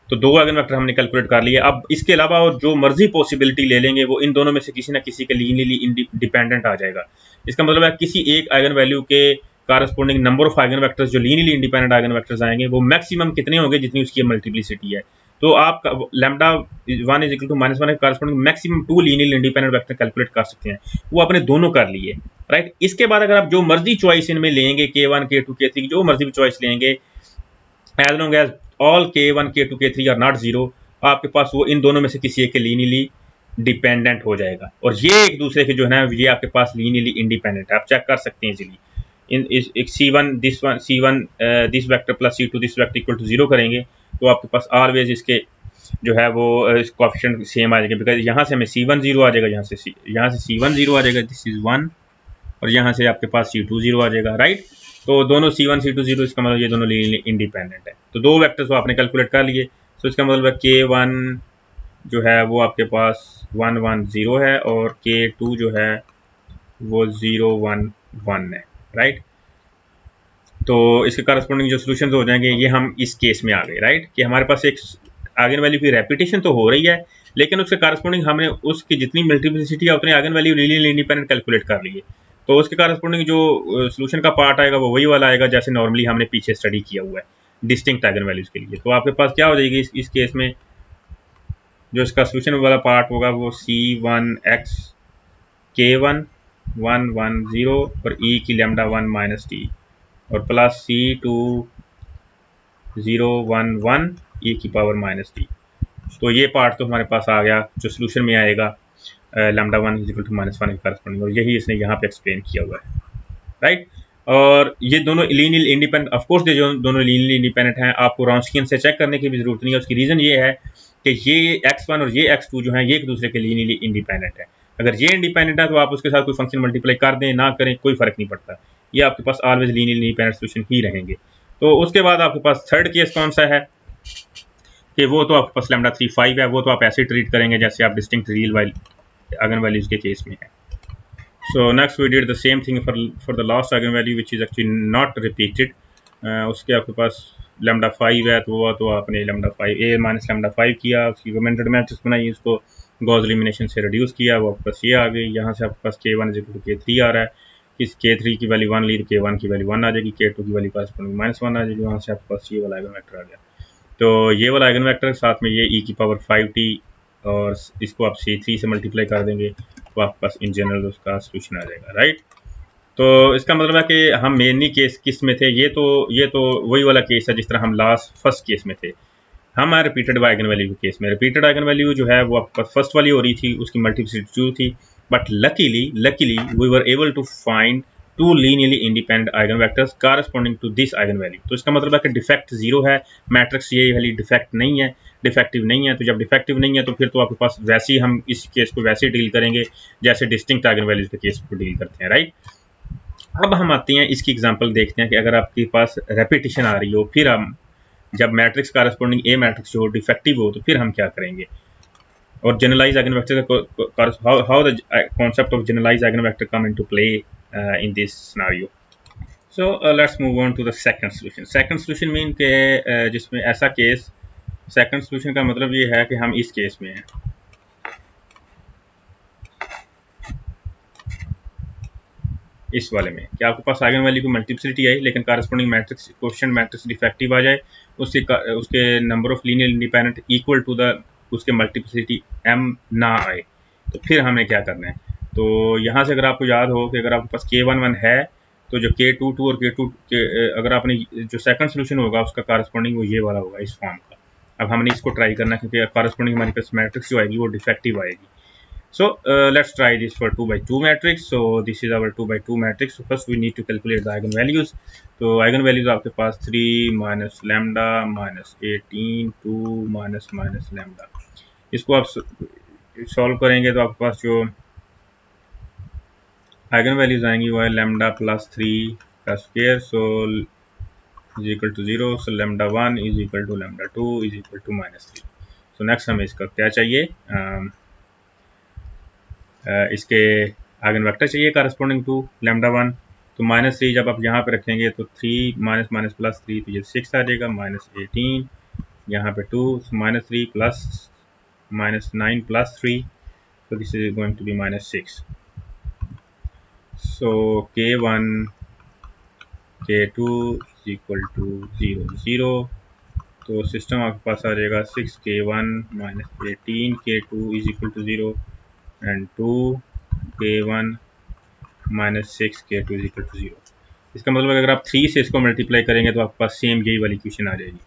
तो दो आइगन वेक्टर हमने कैलकुलेट कर लिए। अब इसके अलावा और जो मर्जी पॉसिबिलिटी ले लेंगे वो इन दोनों में से किसी ना किसी के लीनियरली डिपेंडेंट आ जाएगा। इसका मतलब है किसी एक आइगन वैल्यू के कारस्पोंडिंग नंबर ऑफ आइगन वेक्टर्स जो लीनियरली इंडिपेंडेंट आइगन वेक्टर्स आएंगे वो मैक्सिमम कितने होंगे, जितनी उसकी मल्टीप्लिसिटी है। तो आप λ1 = -1 के corresponding maximum 2 linearly independent vector calculate कर सकते हैं, वो आपने दोनों कर लिए, राइट। इसके बाद अगर आप जो मर्जी चॉइस इनमें लेंगे, k1 k2 k3 जो मर्जी भी चॉइस लेंगे, as long as all K1 K2 K3 are not zero, आपके पास वो इन दोनों में से किसी एक के लीनियरली डिपेंडेंट हो जाएगा, और ये एक दूसरे के जो है ना ये आपके पास लीनियरली इंडिपेंडेंट है। आप चेक कर सकते हैं इजीली। इन इस C1 this vector plus C2 this vector equal to 0 करेंगे तो आपके पास ऑलवेज इसके जो है वो कोएफिशिएंट सेम आ जाएगा, बिकॉज यहाँ से हमें C1 0 आ जाएगा, यहाँ से C1 0 आ जाएगा, दिस इज 1, और यहाँ से आपके पास C2 0 आ जाएगा, राइट। तो दोनों C1 C2 0, इसका मतलब ये दोनों लीनियरली इंडिपेंडेंट है। तो दो वेक्टर्स को आपने कैलकुलेट कर लिए, तो इसका मतलब है K1 जो है वो आपके पास 1 1 0 है, और K2 जो है वो 0 1 1 है, राइट। तो इसके करस्पॉन्डिंग जो सॉल्यूशंस हो जाएंगे ये हम इस केस में आ गए, राइट, कि हमारे पास एक आइगन वैल्यू की रेपिटेशन तो हो रही है, लेकिन उसके करस्पॉन्डिंग हमने उसकी जितनी मल्टीप्लिसिटी है उतनी eigen value linearly independent calculate कर लिए। तो उसके करस्पॉन्डिंग जो सॉल्यूशन का पार्ट आएगा वो वही वाला आएगा जैसे नॉर्मली हमने पीछे स्टडी किया हुआ है डिस्टिंक्ट आइगन वैल्यूज के लिए। तो आपके पास क्या हो जाएगी इस केस में, जो इसका सॉल्यूशन वाला पार्ट होगा वो C1x K1 1 1 0 और e की लैम्डा 1 माइनस टी, और प्लस C2 0 1 1 e की पावर माइनस टी। तो ये पार्ट तो हमारे पास आ गया जो सोल्यूशन में आएगा लैम्डा 1 इक्वल टू माइनस 1 के करस्पॉन्डिंग, और यही इसने यहाँ पे एक्सप्लेन किया हुआ है, राइट। और ये दोनों लीनियरली इंडिपेंडेंट, ऑफ कोर्स ये जो दोनों लीनियरली इंडिपेंडेंट हैं, आपको रॉन्स्कियन से चेक करने की भी जरूरत नहीं है। उसकी रीजन ये है कि ये x1 और ये x2 जो है ये एक दूसरे के लीनियरली इंडिपेंडेंट है। अगर ये इंडिपेंडेंट है तो आप उसके साथ कोई फंक्शन मल्टीप्लाई कर दें ना करें कोई फर्क नहीं पड़ता, ये आपके पास ऑलवेज लीनियरली इंडिपेंडेंट सोल्यूशन ही रहेंगे। तो उसके बाद आपके पास थर्ड केस कौन सा है कि वो तो आपके पास लैम्डा 3 5 है, वो तो आप ऐसे ट्रीट करेंगे जैसे आप डिस्टिंक्ट रियल आइगन वैल्यूज के केस में है। So next we did the same thing for the last eigenvalue which is actually not repeated. उसके आपके पास लैम्डा 5 है तो आपने लैम्डा 5 a माइनस लैम्डा 5 किया, उसकी रिकमेंडेड मैट्रिक्स बनाई, उसको गॉस एलिमिनेशन से रिड्यूस किया, वो आपके पास ये आ गई। यहाँ से आपके पास K1 K3 आ रहा है, इस K3 की वैल्यू 1 ली तो K1 की वैल्यू 1 आ जाएगी, K2 की वैल्यू करस्पॉन्डिंग -1 आ जाएगी। वहाँ से आपके पास ये वाला आइगन वेक्टर आ गया। तो ये वाला आइगन वेक्टर साथ में ये e की पावर 5t और इसको आप C3 से मल्टीप्लाई कर देंगे तो आपके पास इन जनरल उसका सोल्यूशन आ जाएगा, राइट। तो इसका मतलब है कि हम मेनली केस किस में थे, ये तो वही वाला केस है जिस तरह हम फर्स्ट केस में थे। हम रिपीटेड आइगन वैल्यू के केस में रिपीटेड आइगन वैल्यू जो है वो आपके पास फर्स्ट वाली हो रही थी, उसकी मल्टीप्लिसिटी 2 थी, but luckily we were able to find two linearly independent eigen vectors corresponding to this eigen value. तो इसका मतलब है कि डिफेक्ट 0 है, मैट्रिक्स ये वाली डिफेक्ट नहीं है, डिफेक्टिव नहीं है। तो जब डिफेक्टिव नहीं है तो फिर तो आपके पास वैसे ही हम इस केस को वैसे ही डील करेंगे जैसे डिस्टिंक्ट आइगन वैल्यूज के केस को डील करते हैं, राइट। अब हम आते हैं इसकी एग्जांपल देखते हैं कि अगर आपके पास रेपिटेशन आ रही हो, फिर हम जब मैट्रिक्स कॉरस्पॉन्डिंग ए मैट्रिक्स जो डिफेक्टिव हो तो फिर हम क्या करेंगे, और जनरलाइज आइगन वेक्टर का how the concept of generalize eigen vector come into play in this scenario. So let's move on to the second solution. Second solution mean के जिसमें ऐसा केस, सेकंड सॉल्यूशन का मतलब ये है कि हम इस केस में हैं, इस वाले में कि आपके पास आइगन वैल्यू की मल्टीप्लिसिटी आई लेकिन corresponding matrix question matrix defective आ जाए, उसके number of linear independent equal to the उसके मल्टीप्लिसिटी m ना आए, तो फिर हमें क्या करना है। तो यहाँ से अगर आपको याद हो कि अगर आपके पास K1 1 है तो जो K2 और K2 अगर आपने जो सेकंड सोल्यूशन होगा उसका कॉरस्पॉन्डिंग वो ये वाला होगा इस फॉर्म का। अब हमने इसको ट्राई करना है क्योंकि कॉरस्पॉन्डिंग हमारे पास मैट्रिक्स जो आएगी वो डिफेक्टिव आएगी। So let's try this for 2 by 2 matrix. So this is our 2 by 2 matrix. So first we need to calculate the eigenvalues. तो eigenvalues आपके पास 3 minus lambda minus 18 2 minus lambda। इसको आप सॉल्व करेंगे तो आपके पास जो eigenvalues आएंगी वो है lambda plus 3 का square, so is equal to 0, so lambda 1 is equal to lambda 2 is equal to -3। so next हमें इसका क्या चाहिए, इसके आइगन वेक्टर चाहिए कॉरस्पॉन्डिंग टू लैम्डा 1। तो -3 जब आप यहाँ पे रखेंगे तो 3 माइनस प्लस 3 तो ये 6 आ जाएगा, -18 यहाँ पे 2 -3 प्लस -9 प्लस 3 तो this is going to be -6। So K1 K2 is equal to 0 0, तो सिस्टम आपके पास आ जाएगा 6 K1 -18 K2 is equal to 0 and 2 K1 -6 K2 is equal to 0। इसका मतलब अगर आप 3 से इसको मल्टीप्लाई करेंगे तो आपके पास सेम यही वाली इक्वेशन आ जाएगी।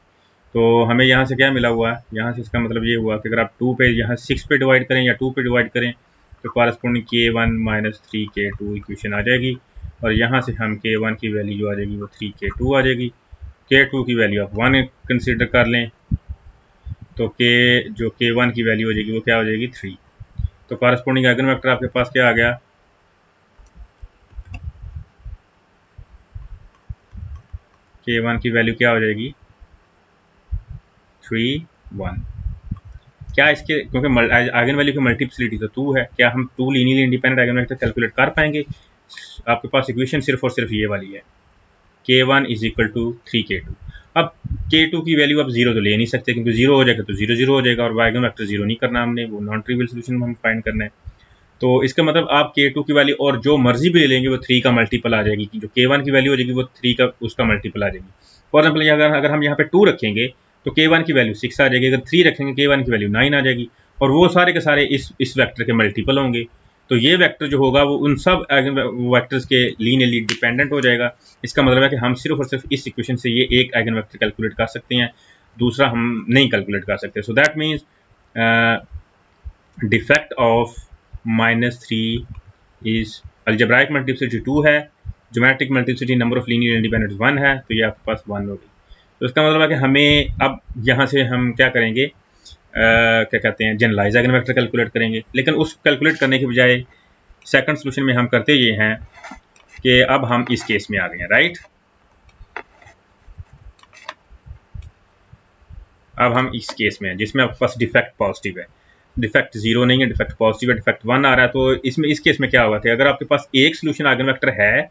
तो हमें यहाँ से क्या मिला हुआ है, यहाँ से इसका मतलब ये हुआ कि अगर आप 2 पे यहाँ 6 पे डिवाइड करें या 2 पे डिवाइड करें तो corresponding K1 minus 3K2 equation आ जाएगी, और यहाँ से हम K1 की वैल्यू जो आ जाएगी वो 3K2 आ जाएगी। K2 की वैल्यू आप 1 कंसिडर कर लें तो जो K1 की वैल्यू हो जाएगी वो क्या हो जाएगी 3। तो कॉरस्पॉन्डिंग आइगन वेक्टर आपके पास क्या आ गया, K1 की वैल्यू क्या हो जाएगी 3 1। क्या इसके, क्योंकि आइगन वैल्यू की मल्टीप्लिसिटी तो 2 है, क्या हम 2 linearly independent eigen vector calculate कर पाएंगे? आपके पास इक्वेशन सिर्फ और सिर्फ ये वाली है, K1 is equal to 3K2। अब K2 की वैल्यू आप 0 तो ले नहीं सकते, क्योंकि 0 हो जाएगा तो 0 0 हो जाएगा, और आइगन वेक्टर 0 नहीं करना हमने, वो नॉन ट्रिवियल सोल्यूशन हम फाइंड करना है। तो इसका मतलब आप K2 की वैल्यू और जो मर्जी भी ले लेंगे वो 3 का मल्टीपल आ जाएगी, जो K1 की वैल्यू हो जाएगी वो 3 का उसका मल्टीपल आ जाएगी। फॉर एग्जाम्पल अगर हम यहाँ पे 2 रखेंगे तो K1 की वैल्यू 6 आ जाएगी, अगर 3 रखेंगे K1 की वैल्यू 9 आ जाएगी, और वो सारे के सारे इस वेक्टर के मल्टीपल होंगे। तो ये वेक्टर जो होगा वो उन सब वेक्टर्स के लीनियरली डिपेंडेंट हो जाएगा। इसका मतलब है कि हम सिर्फ और सिर्फ इस इक्वेशन से ये एक आइगन वेक्टर कैलकुलेट कर सकते हैं, दूसरा हम नहीं कैलकुलेट कर सकते। सो that means defect of -3 is algebraic multiplicity 2 है, geometric multiplicity number of linear independent 1 है, तो ये आपके पास 1 होगी। तो इसका मतलब है कि हमें अब यहाँ से हम क्या करेंगे, क्या कहते हैं, जनरलाइज आइगन वेक्टर कैलकुलेट करेंगे। लेकिन उस कैलकुलेट करने के बजाय सेकंड सोल्यूशन में हम करते ये हैं कि अब हम इस केस में आ गए हैं, राइट। अब हम इस केस में हैं जिसमें आपके पास डिफेक्ट पॉजिटिव है, डिफेक्ट 0 नहीं है, डिफेक्ट पॉजिटिव है, डिफेक्ट 1 आ रहा है। तो इसमें इस केस में क्या होगा कि अगर आपके पास एक सोल्यूशन आइगन वेक्टर है,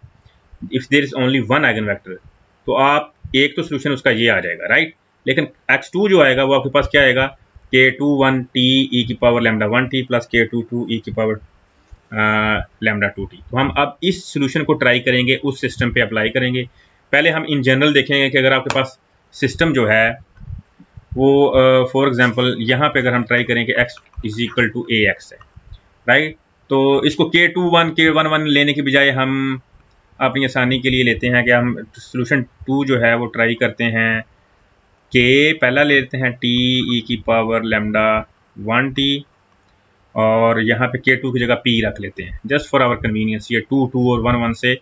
if there is only one eigen vector, तो आप एक तो सोल्यूशन उसका ये आ जाएगा, राइट। लेकिन x2 जो आएगा वो आपके पास क्या आएगा, K21 t e की power lambda 1 t plus K22 e की पावर लैम्डा 2 t। तो हम अब इस सोल्यूशन को ट्राई करेंगे, उस सिस्टम पे अप्लाई करेंगे। पहले हम इन जनरल देखेंगे कि अगर आपके पास सिस्टम जो है वो फॉर एग्जांपल यहाँ पे अगर हम ट्राई करें कि x is equal to A X है, राइट। तो इसको K11 लेने की बजाय हम अपनी आसानी के लिए लेते हैं कि हम सोल्यूशन 2 जो है वो ट्राई करते हैं, K पहला लेते हैं t e की पावर लैम्डा 1 t, और यहाँ पे K2 की जगह p रख लेते हैं जस्ट फॉर आवर कन्वीनियंस, ये 2 2 और 1 1 से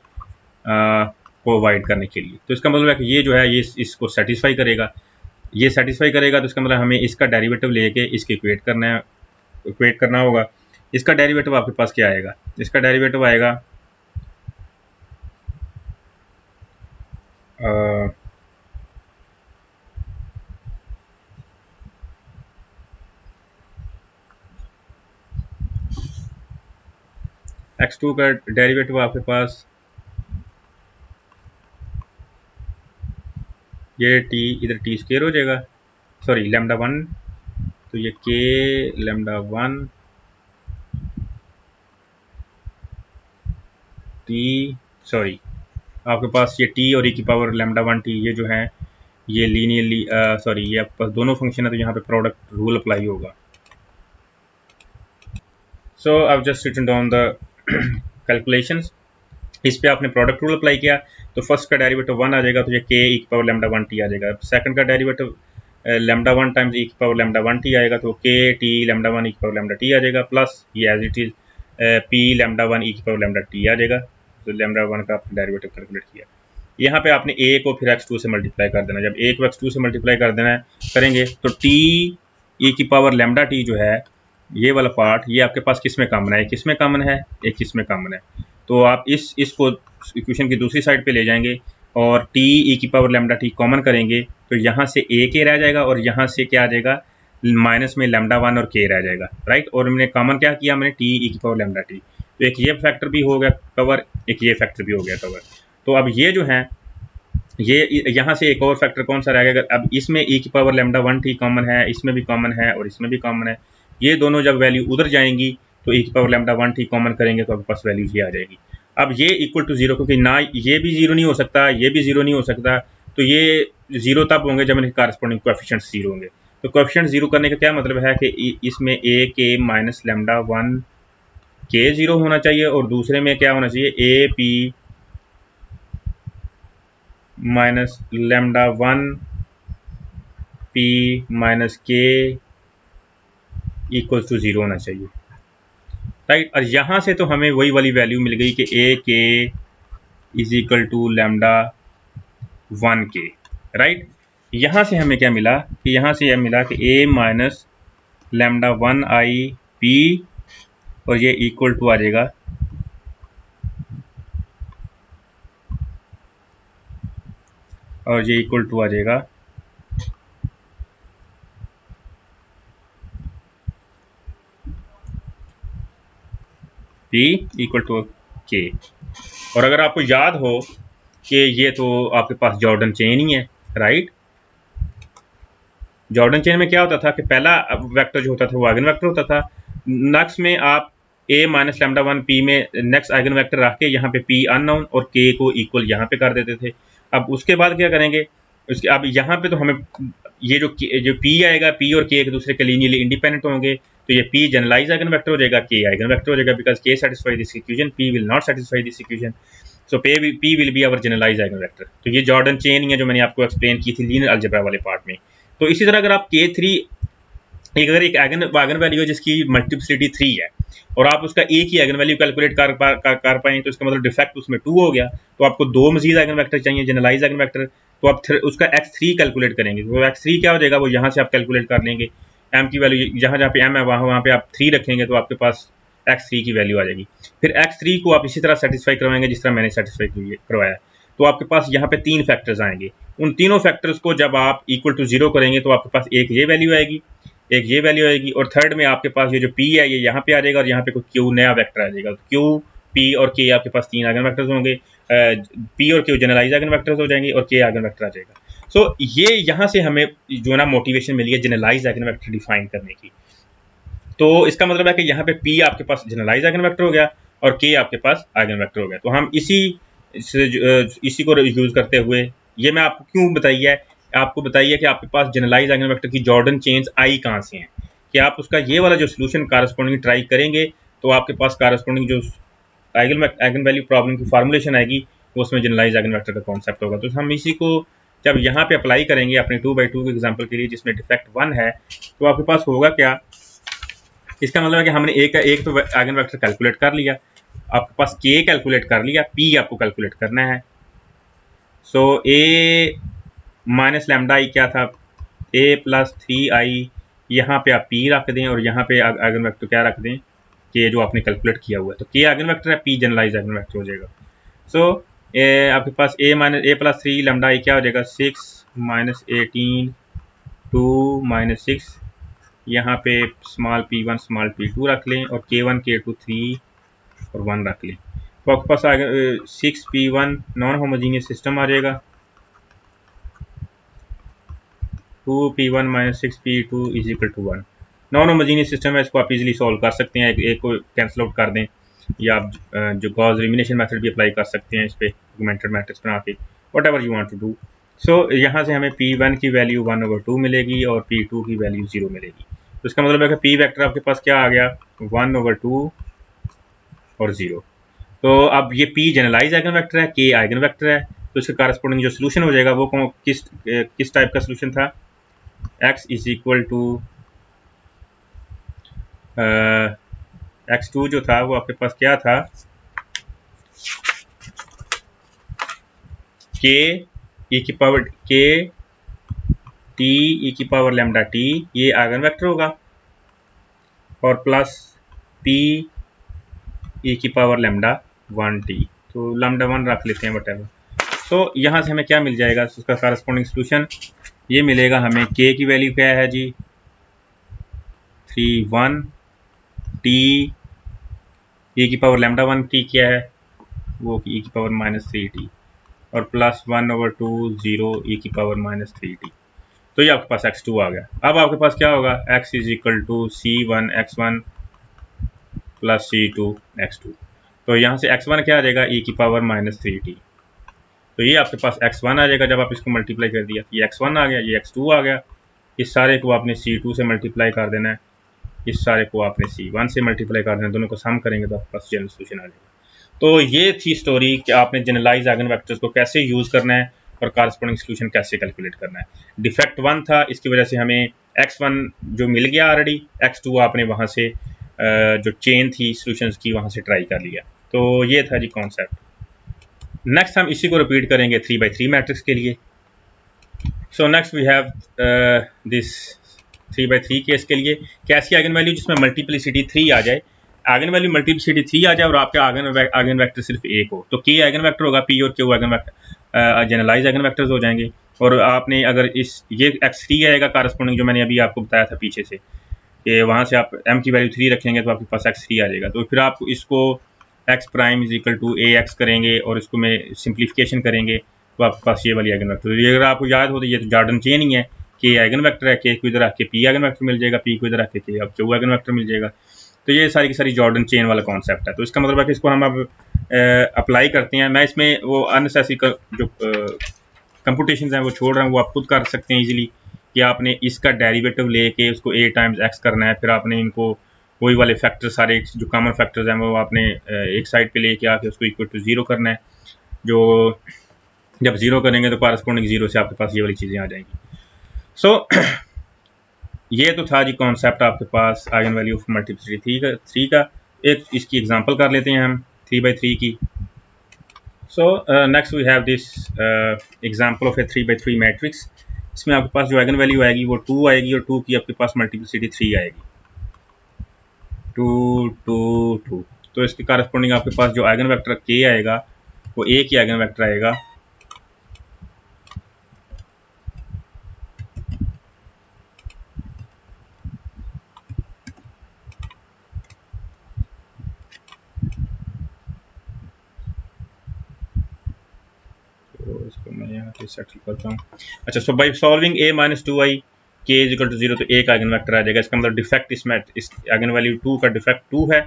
को अवॉइड करने के लिए। तो इसका मतलब है कि ये जो है ये इसको सेटिस्फाई करेगा, ये सेटिस्फाई करेगा, तो इसका मतलब हमें इसका डेरिवेटिव लेके इसके इक्वेट करना होगा। इसका डेरिवेटिव आपके पास क्या आएगा, इसका डेरिवेटिव आएगा x2 का डेरिवेटिव आपके पास ये t, इधर t स्क्वायर हो जाएगा, सॉरी लैम्डा 1, तो ये k लैम्डा 1 t, सॉरी आपके पास ये t और e की पावर लैम्डा 1 t, ये जो है ये लीनियरली सॉरी ये आपके पास दोनों फंक्शन है, तो यहाँ पे प्रोडक्ट रूल अप्लाई होगा। So I just written down the calculations. इस पे आपने प्रोडक्ट रूल अप्लाई किया तो फर्स्ट का डेरिवेटिव 1 आ जाएगा, तो ये k e की पावर लैम्डा 1 t आ जाएगा। सेकंड का डेरिवेटिव लैम्डा 1 टाइम्स e की पावर लैम्डा 1 t आएगा, तो k t लैम्डा 1 e की पावर लैम्डा t आ जाएगा, प्लस ये as it is p lambda 1 e की पावर लैम्डा t आ जाएगा। तो लैम्डा 1 का आपने डेरिवेटिव कैलकुलेट किया, यहाँ पे आपने a को फिर x2 से मल्टीप्लाई कर देना। जब a को x2 से मल्टीप्लाई कर देना करेंगे तो t e की पावर लैम्डा t जो है ये वाला पार्ट, ये आपके पास किस में कॉमन है, किस में कॉमन है, एक किस में कॉमन है। तो आप इसको इक्वेशन की दूसरी साइड पे ले जाएंगे और t e की पावर लैम्डा t कॉमन करेंगे, तो यहाँ से a k रह जाएगा और यहाँ से क्या आ जाएगा, माइनस में लैम्डा 1 और k रह जाएगा, राइट। और हमने कॉमन क्या किया, हमने t e की पावर लैम्डा t, तो एक ये फैक्टर भी हो गया कवर, एक ये फैक्टर भी हो गया कवर। तो अब ये जो है ये यहाँ से एक और फैक्टर कौन सा रह गया, अब इसमें e की पावर लैम्डा 1 t कॉमन है, इसमें भी कॉमन है और इसमें भी कॉमन है। ये दोनों जब वैल्यू उधर जाएंगी तो e की पावर लैम्डा 1 t कॉमन करेंगे तो आपके पास वैल्यू ये आ जाएगी। अब ये इक्वल टू 0, क्योंकि ना ये भी 0 नहीं हो सकता, ये भी 0 नहीं हो सकता, तो ये 0 तब होंगे जब इनके कॉरस्पॉन्डिंग कोएफिशिएंट 0 होंगे। तो कोएफिशिएंट 0 करने का क्या मतलब है कि इसमें a k minus lambda 1 k 0 होना चाहिए, और दूसरे में क्या होना चाहिए, a p minus lambda 1 P minus के इक्वल टू 0 होना चाहिए, राइट। और यहाँ से तो हमें वही वाली वैल्यू मिल गई कि ए के इज इक्वल टू लैम्डा 1 के, राइट। यहाँ से हमें क्या मिला कि यहाँ से यह मिला कि ए माइनस लैम्डा 1 आई पी और ये इक्वल टू आ जाएगा P इक्वल टू के। और अगर आपको याद हो कि ये तो आपके पास जॉर्डन चेन ही है, राइट। जॉर्डन चेन में क्या होता था कि पहला वेक्टर जो होता था वो आइगन वेक्टर होता था, नेक्स्ट में आप a माइनस लैम्डा 1 p में नेक्स्ट आइगन वेक्टर रख के यहाँ पे p अननोन और k को इक्वल यहाँ पे कर देते थे। अब उसके बाद क्या करेंगे, उसके अब यहाँ पे तो हमें ये जो p आएगा, p और k एक दूसरे के लीनियरली इंडिपेंडेंट होंगे, तो ये p जनरलाइज आइगन वेक्टर हो जाएगा, k आइगन वेक्टर हो जाएगा, because k satisfy this equation, p will not satisfy this equation, so p will be our generalize eigen vector. तो ये जॉर्डन चेन ही है जो मैंने आपको एक्सप्लेन की थी लीनियर अलजेब्रा वाले पार्ट में। तो इसी तरह अगर आप K3 अगर एक आइगन वैल्यू है जिसकी मल्टीप्लिसिटी 3 है और आप उसका एक ही आइगन वैल्यू कैलकुलेट कर पाएंगे, तो इसका मतलब डिफेक्ट उसमें 2 हो गया, तो आपको दो मजीद आइगन वेक्टर चाहिए, जनरलाइज आइगन वेक्टर। तो आप उसका x3 कैलकुलेट करेंगे, तो x3 क्या हो जाएगा, वो यहाँ से आप कैलकुलेट कर लेंगे, m की वैल्यू जहाँ जहाँ पे m है वहाँ पे आप 3 रखेंगे, तो आपके पास x3 की वैल्यू आ जाएगी। फिर x3 को आप इसी तरह सेटिस्फाई करवाएंगे जिस तरह मैंने सेटिस्फाई करवाया, तो आपके पास यहाँ पे 3 फैक्टर्स आएंगे। उन तीनों फैक्टर्स को जब आप इक्वल टू 0 करेंगे तो आपके पास एक ये वैल्यू आएगी, एक ये वैल्यू आएगी, और थर्ड में आपके पास ये जो p है ये यहाँ पे आ जाएगा और यहाँ पे कोई q नया वेक्टर आ जाएगा। तो q, p और k आपके पास 3 आइगन वेक्टर्स होंगे, p और q जनरलाइज आइगन वेक्टर्स हो जाएंगे और k आइगन वेक्टर आ जाएगा। सो ये यहाँ से हमें जो ना मोटिवेशन मिली है जनरलाइज आइगन वेक्टर डिफाइन करने की। तो इसका मतलब है कि यहाँ पे p आपके पास जनरलाइज आइगन वेक्टर हो गया और k आपके पास आइगन वेक्टर हो गया। तो हम इसी को यूज करते हुए, ये मैं आपको क्यों बताइए है, आपको बताइए कि आपके पास जनरलाइज आइगन वेक्टर की जॉर्डन चेन्स आई कहाँ से हैं, कि आप उसका ये वाला जो सोल्यूशन कारस्पॉन्डिंग ट्राई करेंगे तो आपके पास कारस्पॉन्डिंग जो आइगन वैल्यू प्रॉब्लम की फार्मुलेशन आएगी वो उसमें जनरलाइज आइगन वेक्टर का कॉन्सेप्ट होगा। तो हम इसी को जब यहाँ पे अप्लाई करेंगे अपने 2x2 के एग्जाम्पल के लिए जिसमें डिफेक्ट 1 है, तो आपके पास होगा क्या, इसका मतलब है कि हमने एक तो आइगन वेक्टर कैलकुलेट कर लिया, आपके पास k कैलकुलेट कर लिया, p आपको कैलकुलेट करना है। सो a माइनस लैम्डा आई क्या था, a प्लस 3i, यहाँ पे आप p रख दें और यहाँ पे आइगन वेक्टर क्या रख दें, k जो आपने कैलकुलेट किया हुआ है। तो k आइगन वेक्टर है, p जनरलाइज आइगन वेक्टर हो जाएगा। सो आपके पास a प्लस 3 लैम्डा आई क्या हो जाएगा, 6 माइनस 18 2 माइनस 6, यहाँ पे स्मॉल p1 स्मॉल p2 रख लें और k1 k2 3 और 1 रख लें। तो आपके पास आएगा 6p1 नॉन होमोजीनियस सिस्टम आ जाएगा, 2p1 minus 6p2 is equal to 1। Non homogeneous system है, इसको आप इजीली सॉल्व कर सकते हैं, एक को कैंसिल आउट कर दें या आप जो गॉस एलिमिनेशन मेथड भी अप्लाई कर सकते हैं इस पर ऑगमेंटेड मैट्रिक्स बना के, whatever you want to do. So यहाँ से हमें p1 की वैल्यू 1/2 मिलेगी और p2 की वैल्यू 0 मिलेगी। तो इसका मतलब है कि p वेक्टर आपके पास क्या आ गया, 1/2 और 0। तो अब ये p जनरलाइज आइगन वेक्टर है, k आइगन वेक्टर है, तो इसका कारस्पॉन्डिंग जो सोल्यूशन हो जाएगा वो किस टाइप का सोल्यूशन था, x is equal to x2 जो था वो आपके पास क्या था, k e की पावर k t e की पावर लैम्डा t, ये आइगन वेक्टर होगा, और प्लस p e की पावर लैम्डा 1t, तो लैम्डा 1 रख लेते हैं वटेवर। तो यहाँ से हमें क्या मिल जाएगा, उसका कारस्पॉन्डिंग सोल्यूशन ये मिलेगा हमें, k की वैल्यू क्या है जी 3 1, t e की पावर लैम्डा 1t क्या है वो e की पावर -3t, और प्लस 1/2 0 e की पावर -3t। तो ये आपके पास x2 आ गया। अब आपके पास क्या होगा, x is equal to c1 x1 plus c2 x2। तो यहाँ से x1 क्या आ जाएगा, e की पावर -3t। तो ये आपके पास x1 आ जाएगा जब आप इसको मल्टीप्लाई कर दिया, ये x1 आ गया, ये x2 आ गया, इस सारे को आपने c2 से मल्टीप्लाई कर देना है, इस सारे को आपने c1 से मल्टीप्लाई कर देना है, दोनों को सम करेंगे तो आपके पास जनरल सोल्यूशन आ जाएगा। तो ये थी स्टोरी कि आपने जनरलाइज आइगन वेक्टर्स को कैसे यूज़ करना है और कारस्पोंडिंग सोल्यूशन कैसे कैलकुलेट करना है। डिफेक्ट 1 था, इसकी वजह से हमें x1 जो मिल गया ऑलरेडी, x2 आपने वहाँ से जो चेन थी सोल्यूशंस की वहाँ से ट्राई कर लिया। तो ये था जी कॉन्सेप्ट। नेक्स्ट हम इसी को रिपीट करेंगे 3x3 मैट्रिक्स के लिए। So next we have this 3x3 case के लिए कैसी आइगन वैल्यू जिसमें मल्टीप्लिसिटी 3 आ जाए, आइगन वैल्यू मल्टीप्लिसिटी 3 आ जाए और आपके आइगन वेक्टर सिर्फ एक हो, तो के आइगन वेक्टर होगा, पी और Q eigen vector generalize eigen vectors हो जाएंगे। और आपने अगर इस ये x3 आएगा कारस्पोंडिंग, जो मैंने अभी आपको बताया था पीछे से कि वहाँ से आप m की वैल्यू 3 रखेंगे तो आपके पास x3 आ जाएगा। तो फिर आप इसको x prime is equal to ax करेंगे और इसको में सिंप्लीफिकेशन करेंगे तो आपके पास ये वाली आइगन वेक्टर। ये अगर आपको याद हो तो ये तो जॉर्डन चेन ही है कि आइगन वेक्टर है, के को इधर आके पी आइगन वेक्टर मिल जाएगा, पी को इधर आके के अब क्यू आइगन वेक्टर मिल जाएगा। तो ये सारी की सारी जॉर्डन चेन वाला कॉन्सेप्ट है। तो इसका मतलब है कि इसको हम अब अप्लाई करते हैं। मैं इसमें वो अननेसेसरी जो कंप्यूटेशन हैं वो छोड़ रहा हूँ, वो आप खुद कर सकते हैं इजीली कि आपने इसका डेरिवेटिव लेके उसको a टाइम्स x करना है, फिर आपने इनको वही वाले फैक्टर सारे जो कॉमन फैक्टर्स हैं वो आपने एक साइड पे लेके आके उसको इक्वल टू 0 करना है। जो जब 0 करेंगे तो कॉरस्पॉन्डिंग 0 से आपके पास ये वाली चीज़ें आ जाएंगी। सो ये तो था जी कॉन्सेप्ट आपके पास आइगन वैल्यू ऑफ मल्टीप्लिसिटी 3 का। एक इसकी एग्जांपल कर लेते हैं हम 3x3 की। So next we have this example of a 3x3 matrix. इसमें आपके पास जो आइगन वैल्यू आएगी वो 2 आएगी और 2 की आपके पास मल्टीप्लिसिटी 3 आएगी, 2 2 2। तो इसके कारस्पोंडिंग आपके पास जो आइगन वेक्टर k आएगा वो a की आइगन वेक्टर आएगा इसको मैं यहाँ पे सेटल करता हूँ। अच्छा, so by solving a minus 2i k is equal to 0, तो एक आइगन वेक्टर आ जाएगा। इसका मतलब डिफेक्ट इसमें इस आइगन वैल्यू 2 का डिफेक्ट 2 है,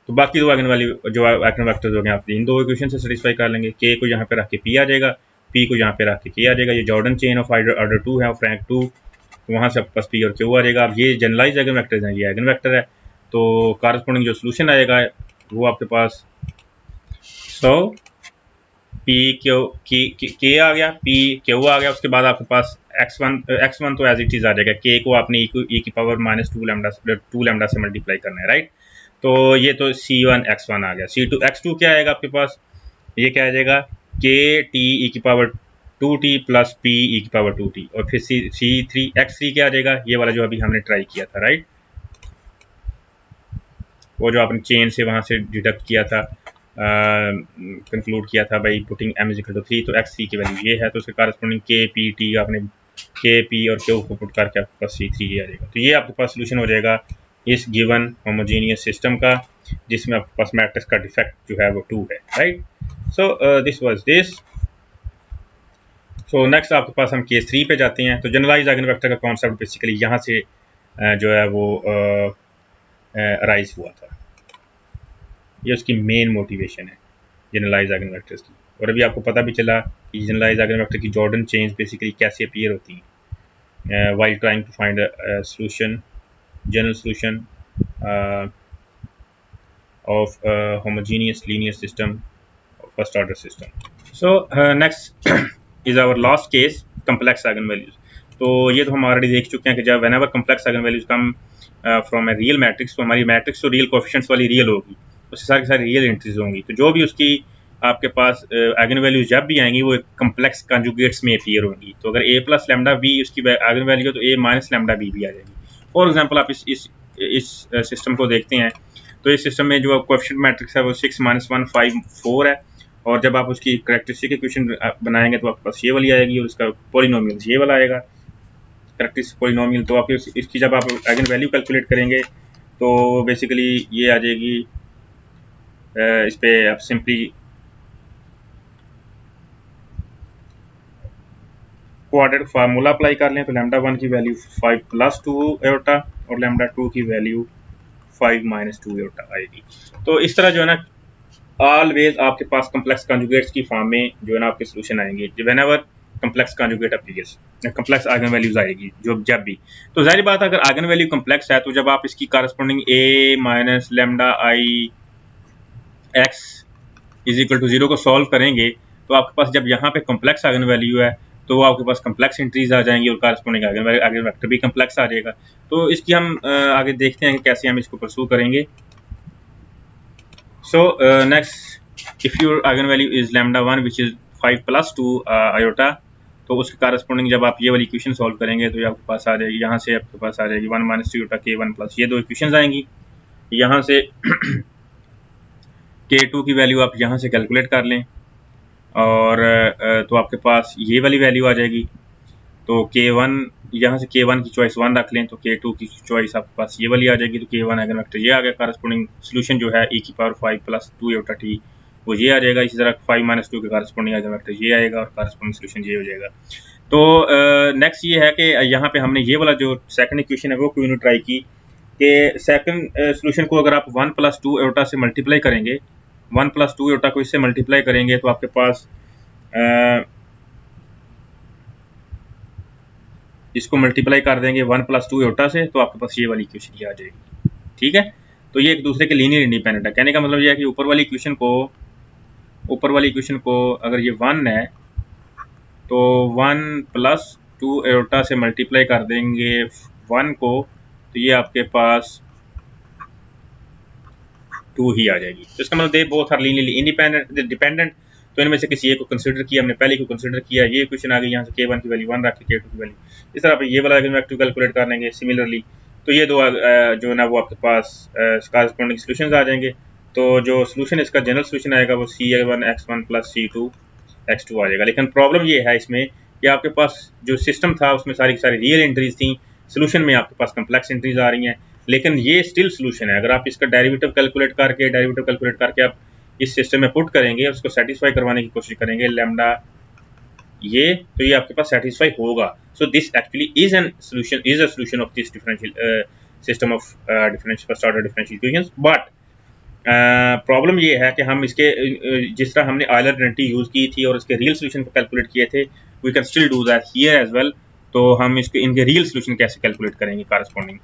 तो बाकी दो आइगन वैल्यू जो आइगन वेक्टर्स हो गए आप इन दो इक्वेशन से सेटिस्फाई कर लेंगे। k को यहाँ पे रख के p आ जाएगा, p को यहाँ पे रख के k आ जाएगा। ये जॉर्डन चेन ऑफ ऑर्डर 2 है, फ्रैंक 2, तो वहाँ से आपके पास p और q आ जाएगा। अब ये जनरलाइज आइगन वेक्टर्स हैं, ये आइगन वेक्टर है, तो कारस्पोंडिंग जो सोल्यूशन आएगा वो आपके पास पी क्यू के आ गया, पी क्यू आ गया। उसके बाद आपके पास x1 तो एज इट इज आ जाएगा, के को आपने e की पावर माइनस 2 लैम्डा से मल्टीप्लाई करना है, राइट। तो ये तो c1 x1 आ गया। c2 x2 क्या आएगा आपके पास, ये क्या आ जाएगा के टी ई की power 2t plus P E की पावर 2t, और फिर c3 x3 क्या आ जाएगा, ये वाला जो अभी हमने ट्राई किया था, राइट, वो जो आपने चेन से वहाँ से डिडक्ट किया था, कंक्लूड किया था by putting m is equal to 3, तो x3 की वैल्यू ये है, तो उसके कारस्पोंडिंग के पी टी आपने के पी और क्यू को पुट करके आपके पास c3 आ जाएगा। तो ये आपके पास सोल्यूशन हो जाएगा इस गिवन होमोजीनियस सिस्टम का, जिसमें आपके पास मैट्रिक्स का डिफेक्ट जो है वो 2 है, right. So this was this. So next आपके पास हम केस 3 पे जाते हैं। तो जनरलाइज आइगन वेक्टर का कॉन्सेप्ट बेसिकली यहाँ से जो है वो अराइज हुआ था, ये उसकी मेन मोटिवेशन है जनरलाइज आइगन वेक्टर्स की। और अभी आपको पता भी चला कि जनरलाइज आइगन वेक्टर की जॉर्डन चेन्स बेसिकली कैसे अपीयर होती हैं while trying to find a solution, general solution of homogeneous linear system, first order system. So next is our last case, complex eigen values. तो ये तो हम already देख चुके हैं कि जब whenever complex eigen values come from a real matrix, तो हमारी मैट्रिक्स तो रियल कोएफिशिएंट्स वाली रियल होगी, उससे सारी रियल एंट्रीज होंगी। तो जो भी उसकी आपके पास आइगन वैल्यूज जब भी आएंगी वो एक कम्प्लेक्स कंजुगेट्स में अपीयर होंगी। तो अगर a प्लस लैम्डा b उसकी आइगन वैल्यू है तो a माइनस लैम्डा b भी आ जाएगी। फॉर एग्जांपल आप इस सिस्टम को देखते हैं, तो इस सिस्टम में जो कोएफिशिएंट मैट्रिक्स है वो 6 -1 5 4 है, और जब आप उसकी करैक्टरिस्टिक इक्वेशन बनाएंगे तो आपके पास ये वाली आएगी और उसका पॉलिनोमियल ये वाला आएगा, करैक्टरिस्टिक पॉलिनोमियल। तो आप इसकी जब आप आइगन वैल्यू कैलकुलेट करेंगे तो बेसिकली ये आ जाएगी, इस पे आप सिंपली क्वाड्रेटिक फार्मूला अप्लाई कर लें तो लैम्डा 1 की वैल्यू 5 प्लस 2 एयोटा और लैम्डा 2 की वैल्यू 5 माइनस 2 एयोटा आएगी। तो इस तरह जो है ना ऑलवेज आपके पास कम्प्लेक्स कॉन्जुगेट्स की फॉर्म में जो है ना आपके सोल्यूशन आएंगे whenever complex conjugate appears, complex eigen values आएगी जब भी। तो जाहिर बात है अगर आइगन वैल्यू कम्प्लेक्स है तो जब आप इसकी corresponding a minus lambda i x is equal to 0 को सॉल्व करेंगे तो आपके पास जब यहाँ पे कॉम्प्लेक्स आइगन वैल्यू है तो आपके पास कॉम्प्लेक्स एंट्रीज आ जाएंगी और कारस्पोंडिंग आइगन वेक्टर भी कॉम्प्लेक्स आ जाएगा। तो इसकी हम आगे देखते हैं कि कैसे हम इसको परस्यू करेंगे। So next, if your eigen value is lambda 1 which is 5 + 2 iota, तो उसके कारस्पोंडिंग जब आप ये वाली इक्वेशन सॉल्व करेंगे तो ये आपके पास आ जाएगी, यहाँ से आपके पास आ जाएगी 1 - 2 आयोटा k1 प्लस, ये दो इक्वेशन आएंगी। यहाँ से k2 की वैल्यू आप यहाँ से कैलकुलेट कर लें और तो आपके पास ये वाली वैल्यू आ जाएगी। तो k1 यहाँ से k1 की चॉइस 1 रख लें तो k2 की चॉइस आपके पास ये वाली आ जाएगी। तो k1 आइगन वेक्टर ये आ गया, कारस्पोंडिंग सोल्यूशन जो है e⁴ 5 + 2 आयोटा t वो ये आ जाएगा। इसी तरह 5 - 2 के कारस्पोंडिंग आइगन वेक्टर ये आएगा और कारस्पोंडिंग सोल्यूशन ये हो जाएगा। तो नेक्स्ट ये है कि यहाँ पे हमने ये वाला जो सेकंड इक्वेशन है वो क्यों नहीं ट्राई की कि सेकंड सोल्यूशन को अगर आप 1 + 2 आयोटा से मल्टीप्लाई करेंगे, 1 + 2 आयोटा को इससे मल्टीप्लाई करेंगे तो आपके पास इसको मल्टीप्लाई कर देंगे 1 + 2 आयोटा से तो आपके पास ये वाली इक्वेशन ये आ जाएगी। ठीक है, तो ये एक दूसरे के लीनियर इंडिपेंडेंट है। कहने का मतलब ये है कि ऊपर वाली इक्वेशन को अगर ये 1 है तो 1 + 2 आयोटा से मल्टीप्लाई कर देंगे 1 को तो ये आपके पास 2 ही आ जाएगी। तो इसका मतलब they both are linearly dependent. तो इनमें से किसी एक को कंसीडर किया हमने, पहले को कंसीडर किया, ये क्वेश्चन आ गई, यहाँ से k1 की वैल्यू 1 रख के k2 की वैल्यू, इस तरह पे ये वाला आइगन वेक्टर कैलकुलेट कर लेंगे सिमिलरली। तो ये दो जो है ना वो आपके पास कॉरस्पॉन्डिंग सॉल्यूशंस आ जाएंगे। तो जो सॉल्यूशन इसका जनरल सॉल्यूशन आएगा वो c1 x1 + c2 x2 आ जाएगा। लेकिन प्रॉब्लम ये है इसमें कि आपके पास जो सिस्टम था उसमें सारी की सारी रियल एंट्रीज थी, सॉल्यूशन में आपके पास कॉम्प्लेक्स एंट्रीज आ रही हैं, लेकिन ये स्टिल सॉल्यूशन है। अगर आप इसका डेरिवेटिव कैलकुलेट करके आप इस सिस्टम में पुट करेंगे, उसको सेटिस्फाई करवाने की कोशिश करेंगे लैम्डा ये, तो ये आपके पास सेटिस्फाई होगा। So this actually is a solution of this differential system of differential first order differential equations. But problem ये है कि हम इसके जिस तरह हमने आयलर आइडेंटिटी यूज की थी और इसके रियल सॉल्यूशन को कैलकुलेट किए थे, we can still do that here as well. तो हम इसके इनके रियल सॉल्यूशन कैसे कैलकुलेट करेंगे कॉरस्पॉन्डिंग,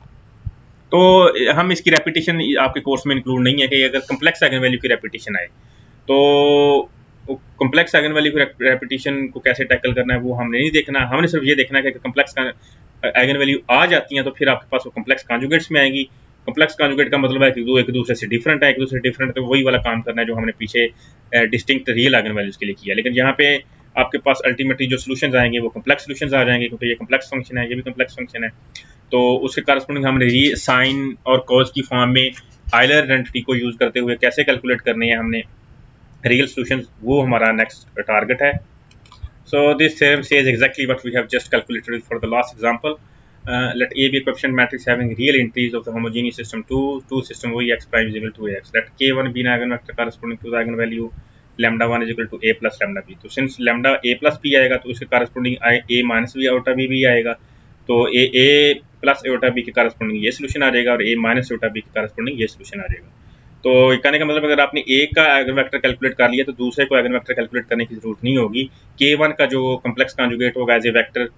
तो हम इसकी रेपिटेशन आपके कोर्स में इंक्लूड नहीं है कि अगर कम्प्लेक्स आइगन वैल्यू की रेपिटेशन आए तो कम्प्लेक्स आइगन वैल्यू की रेपिटेशन को कैसे टैकल करना है वो हमने नहीं देखना। हमने सिर्फ ये देखना है कि कम्प्लेक्स आइगन वैल्यू आ जाती हैं तो फिर आपके पास वो कम्प्लेक्स कॉन्जुगेट्स में आएंगी। कम्प्लेक्स कॉन्जुगेट का मतलब है कि वो एक दूसरे से डिफरेंट है, तो वही वाला काम करना है जो हमने पीछे डिस्टिंक्ट रियल आइगन वैल्यूज के लिए किया। लेकिन यहाँ पे आपके पास अल्टीमेटली जो सॉल्यूशंस आएंगे वो कम्प्लेक्स सॉल्यूशंस आ जाएंगे, क्योंकि ये कम्प्लेक्स फंक्शन है, ये भी कम्प्लेक्स फंक्शन है। तो उसके कारस्पोंडिंग हमने साइन और कॉज की फॉर्म में आयलर आइडेंटिटी को यूज करते हुए कैसे कैलकुलेट करने हैं हमने रियल सॉल्यूशंस, वो हमारा नेक्स्ट टारगेट है। So this theorem says exactly what we have just calculated for the last example. Let A be a coefficient matrix having real entries of the homogeneous system 2 system where x prime is equal to ax. Let k1 be an eigenvector corresponding to the eigenvalue lambda 1 is equal to a plus lambda b. तो since lambda a plus b आएगा तो उसके corresponding a minus b iota b भी आएगा, तो a plus iota b के corresponding ये solution आ जाएगा और a minus आयोटा b के corresponding ये solution आ जाएगा। तो कहने का मतलब अगर आपने एक का आइगन वेक्टर कैलकुलेट कर लिया तो दूसरे को आइगन वेक्टर कैलकुलेट करने की जरूरत नहीं होगी। k1 का जो कम्प्लेक्स कॉन्जुगेट होगा एज ए वेक्टर,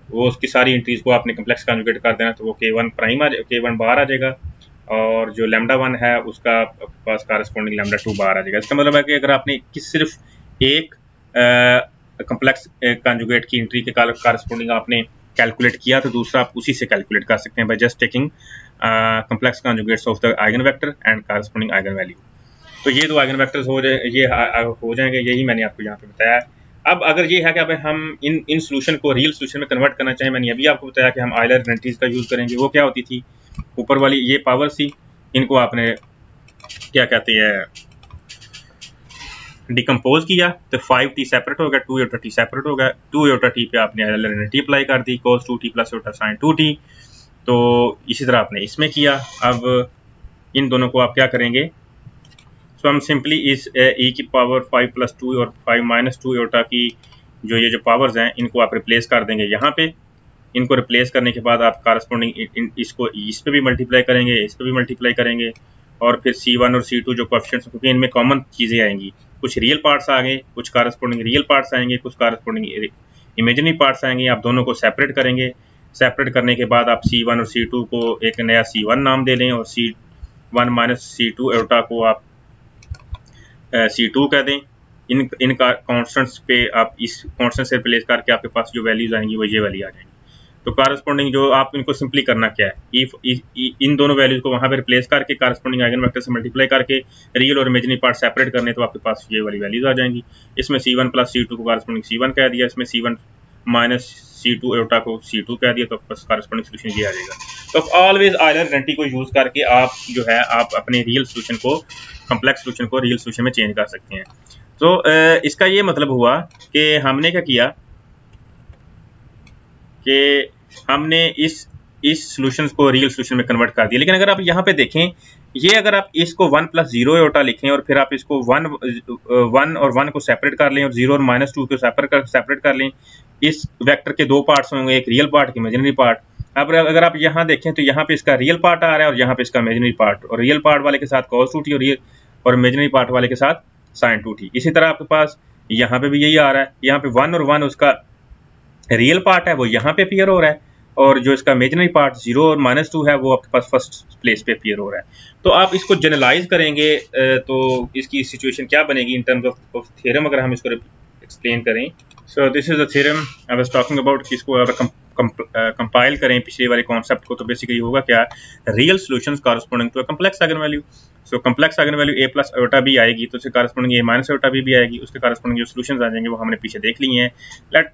वो उसकी सारी एंट्रीज को आपने कम्प्लेक्स कॉन्जुगेट कर देना तो वो k1 प्राइम k1 बाहर आ जाएगा, और जो लैम्डा 1 है उसका पास कारस्पोंडिंग लैम्डा 2 बाहर आ जाएगा। इसका मतलब है कि अगर आपने सिर्फ एक कम्प्लेक्स कॉन्जुगेट की एंट्री के कारस्पोंडिंग आपने कैलकुलेट किया तो दूसरा आप उसी से कैलकुलेट कर सकते हैं by just taking complex conjugates of the eigen vector and corresponding eigen value. तो ये दो आइगन वेक्टर्स हो जाएंगे, यही मैंने आपको यहाँ पे बताया। अब अगर ये है कि अब हम इन सॉल्यूशन को रियल सॉल्यूशन में कन्वर्ट करना चाहें, मैंने अभी आपको बताया कि हम आयलर आइडेंटिटीज का यूज करेंगे। वो क्या होती थी, ऊपर वाली ये पावर्स थी, इनको आपने क्या कहते हैं डिकम्पोज किया तो 5t सेपरेट हो गया, 2 आयोटा t सेपरेट हो गया, 2 आयोटा t पे आपने आयलर आइडेंटिटी अप्लाई कर दी cos 2t plus iota sin 2t। तो इसी तरह आपने इसमें किया। अब इन दोनों को आप क्या करेंगे, सो हम सिंपली इस e⁴ 5 + 2 और 5 - 2 आयोटा की ये जो पावर्स हैं इनको आप रिप्लेस कर देंगे यहाँ पे। इनको रिप्लेस करने के बाद आप कारस्पोंडिंग इसको इस पे भी मल्टीप्लाई करेंगे, इस पे भी मल्टीप्लाई करेंगे, और फिर c1 और c2 जो कोएफिशिएंट्स, क्योंकि इनमें कॉमन चीज़ें आएंगी, कुछ रियल पार्ट्स आ गए, कुछ कारस्पोंडिंग रियल पार्ट्स आएंगे, कुछ कारस्पोंडिंग इमेजिनरी पार्ट्स आएंगे। आप दोनों को सेपरेट करेंगे। सेपरेट करने के बाद आप c1 और c2 को एक नया c1 नाम दे लें और c1 - c2 आयोटा को आप c2 कह दें। इन कॉन्स्टेंट्स पे आप इस कॉन्स्टेंट से रिप्लेस करके आपके पास जो वैल्यूज आएंगी वो ये वाली आ जाएंगी। तो कारस्पॉन्डिंग जो आप इनको सिंपली करना क्या है, इफ इन दोनों वैल्यूज को वहां पे रिप्लेस करके कारस्पॉन्डिंग आइगन वेक्टर से मल्टीप्लाई करके रियल और इमेजिनरी पार्ट सेपरेट करने, तो आपके पास ये वाली वैल्यूज आ जाएंगी। इसमें C1 प्लस C2 को कारस्पॉन्डिंग C1 कह दिया, इसमें C1 माइनस C2 एटा को C2 कह दिया, तो बस कारस्पॉन्डिंग सोल्यूशन ये आ जाएगा। तो ऑलवेज आयलर आइडेंटिटी को यूज करके आप जो है आप अपने रियल सोल्यूशन को, कॉम्प्लेक्स सोल्यूशन को रियल सोल्यूशन में चेंज कर सकते हैं। तो इसका ये मतलब हुआ कि हमने क्या किया कि हमने इस सॉल्यूशंस को रियल सॉल्यूशन में कन्वर्ट कर दिया। लेकिन अगर आप यहाँ पे देखें, ये अगर आप इसको 1 प्लस 0 एटा लिखें और फिर आप इसको 1 और 1 को सेपरेट कर लें और 0 और -2 को सेपरेट कर लें, इस वेक्टर के दो पार्ट्स होंगे, एक रियल पार्ट, एक इमेजिनरी पार्ट। अब अगर आप यहाँ देखें तो यहाँ पे इसका रियल पार्ट आ रहा है और यहाँ पे इसका इमेजिनरी पार्ट, और रियल पार्ट वाले के साथ cos 2t और इमेजिनरी पार्ट वाले के साथ sin 2t। इसी तरह आपके पास यहाँ पे भी यही आ रहा है, यहाँ पे 1 और 1 उसका रियल पार्ट है वो यहाँ पे अपीयर हो रहा है, और जो इसका इमेजिनरी पार्ट 0 और -2 है वो आपके पास फर्स्ट प्लेस पे अपीयर हो रहा है। तो आप इसको जनरलाइज करेंगे तो इसकी सिचुएशन क्या बनेगी इन टर्म्स ऑफ थ्योरम, अगर हम इसको एक्सप्लेन करें। So this is the theorem I was talking about. इसको अगर कंपाइल करें पिछले वाले कॉन्सेप्ट को, तो बेसिकली होगा क्या, real solutions corresponding to a complex eigen value. So complex eigen value a plus eta b आएगी, तो उसके corresponding a minus eta b भी आएगी, उसके कॉरस्पॉन्डिंग जो सॉल्यूशंस आ जाएंगे वो हमने पीछे देख लिए हैं। Let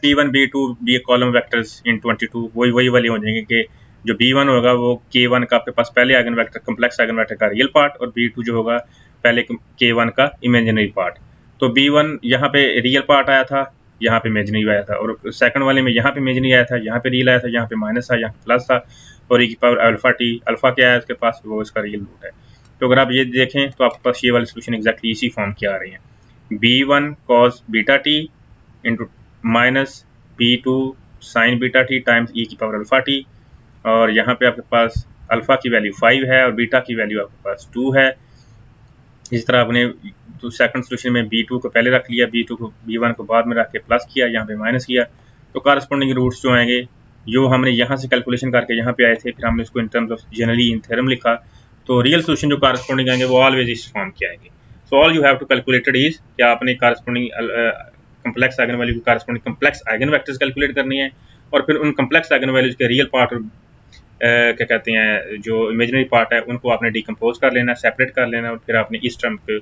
B1 B2 be a column vectors in 22, वही वाली हो जाएंगे कि जो B1 होगा वो K1 का आपके पास पहले eigen vector, complex eigen vector का रियल पार्ट, और B2 जो होगा पहले K1 का इमेजिनरी पार्ट। तो B1 यहाँ पे रियल पार्ट आया था, यहाँ पे इमेजिनरी आया था, और सेकंड वाले में यहाँ पे इमेजिनरी आया था, यहाँ पे रियल आया था, यहाँ पे माइनस था, यहाँ पे प्लस था, और e की पावर अल्फा टी, अल्फा क्या है उसके पास, वो इसका रियल रूट है। तो अगर आप ये देखें तो आपके पास ये वाले सोल्यूशन एग्जैक्टली इसी फॉर्म के आ रहे हैं। B1 cos beta T into minus B2 sign beta T times e की पावर अल्फा टी, और यहाँ पे आपके पास अल्फा की वैल्यू 5 है और बीटा की वैल्यू आपके पास 2 है। इस तरह आपने तो सेकंड सोल्यूशन में B2 को पहले रख लिया, B2 को B1 को बाद में रख के प्लस किया, यहाँ पे माइनस किया, तो कॉरस्पॉन्डिंग रूट्स जो आएंगे जो हमने यहाँ से कैलकुलेशन करके यहाँ पे आए थे, फिर हमने इसको in terms of generally in theorem लिखा, तो रियल सोल्यूशन जो कॉरस्पॉन्डिंग आएंगे वो ऑलवेज इस फॉर्म के आएंगे। So all you have to calculated is क्या आपने कॉरस्पॉन्डिंग कॉम्प्लेक्स आइगन वैल्यू की corresponding complex eigen vectors calculate करनी है, और फिर उन कॉम्प्लेक्स आइगन वैल्यूज के रियल पार्ट और क्या कहते हैं जो इमेजिनरी पार्ट है उनको आपने डिकम्पोज कर लेना, सेपरेट कर लेना, और फिर आपने इस टर्म पे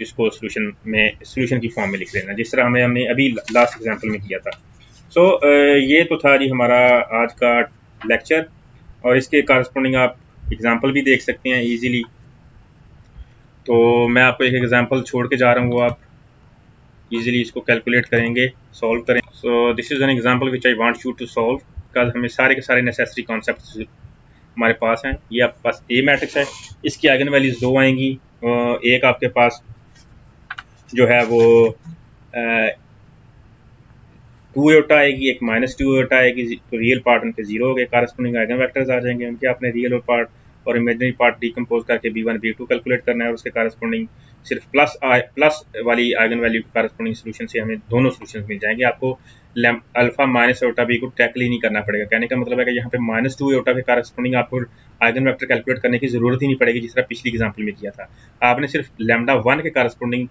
इसको सोल्यूशन की फॉर्म में लिख लेना, जिस तरह हमने अभी लास्ट एग्जांपल में किया था। सो ये तो था जी हमारा आज का लेक्चर, और इसके कॉरस्पॉन्डिंग आप एग्जांपल भी देख सकते हैं इजीली। तो मैं आपको एक एग्जांपल छोड़ के जा रहा हूँ, वो आप इजीली इसको कैलकुलेट करेंगे, सॉल्व करें। So this is an example which I want you to solve, because हमें सारे के सारे नेसेसरी कॉन्सेप्ट्स हमारे पास हैं। ये आपके पास ए मैट्रिक्स है, इसकी आइगन वैल्यूज 2 आएंगी, एक आपके पास जो है वो 2 एटा आएगी, एक -2 एटा आएगी, तो रियल पार्ट उनके 0 हो गए, कॉरस्पॉन्डिंग आइगन वेक्टर्स आ जाएंगे उनके, आपने रियल और पार्ट और इमेजिनरी पार्ट डिकम्पोज करके B1 B2 कैलकुलेट करना है, और उसके कॉरस्पॉन्डिंग सिर्फ प्लस वाली आइगन वैल्यू के कॉरस्पॉन्डिंग सोल्यूशन से हमें दोनों सोल्यूशन मिल जाएंगे। आपको अल्फा माइनस एटा बी को टैकल ही नहीं करना पड़ेगा। कहने का मतलब है कि यहाँ पे -2 एटा के कॉरस्पॉन्डिंग आपको आइगन वेक्टर कैलकुलेट करने की जरूरत ही नहीं पड़ेगी, जिस तरह पिछली एग्जाम्पल में किया था। आपने सिर्फ लैम्डा 1 के कॉरस्पॉन्डिंग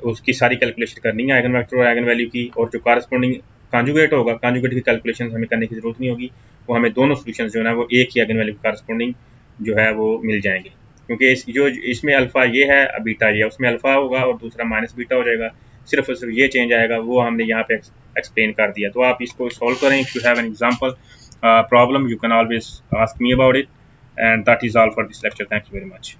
उसकी सारी कैलकुलेशन करनी है आइगन वेक्टर और आइगन वैल्यू की, और जो कॉरस्पॉन्डिंग कॉन्जुगेट होगा, कॉन्जुगेट की कैलकुलेशन हमें करने की जरूरत नहीं होगी, वो हमें दोनों सोल्यूशन जो है ना वो एक ही आइगन वैल्यू की कॉरस्पॉन्डिंग जो है वो मिल जाएंगे। क्योंकि इसमें अल्फा ये है, बीटा ये, उसमें अल्फा होगा और दूसरा माइनस बीटा हो जाएगा, सिर्फ ये चेंज आएगा, वो हमने यहाँ पे एक्सप्लेन कर दिया। तो आप इसको सॉल्व करें। If you have an example problem you can always ask me about it, and that is all for this lecture. Thank you very much.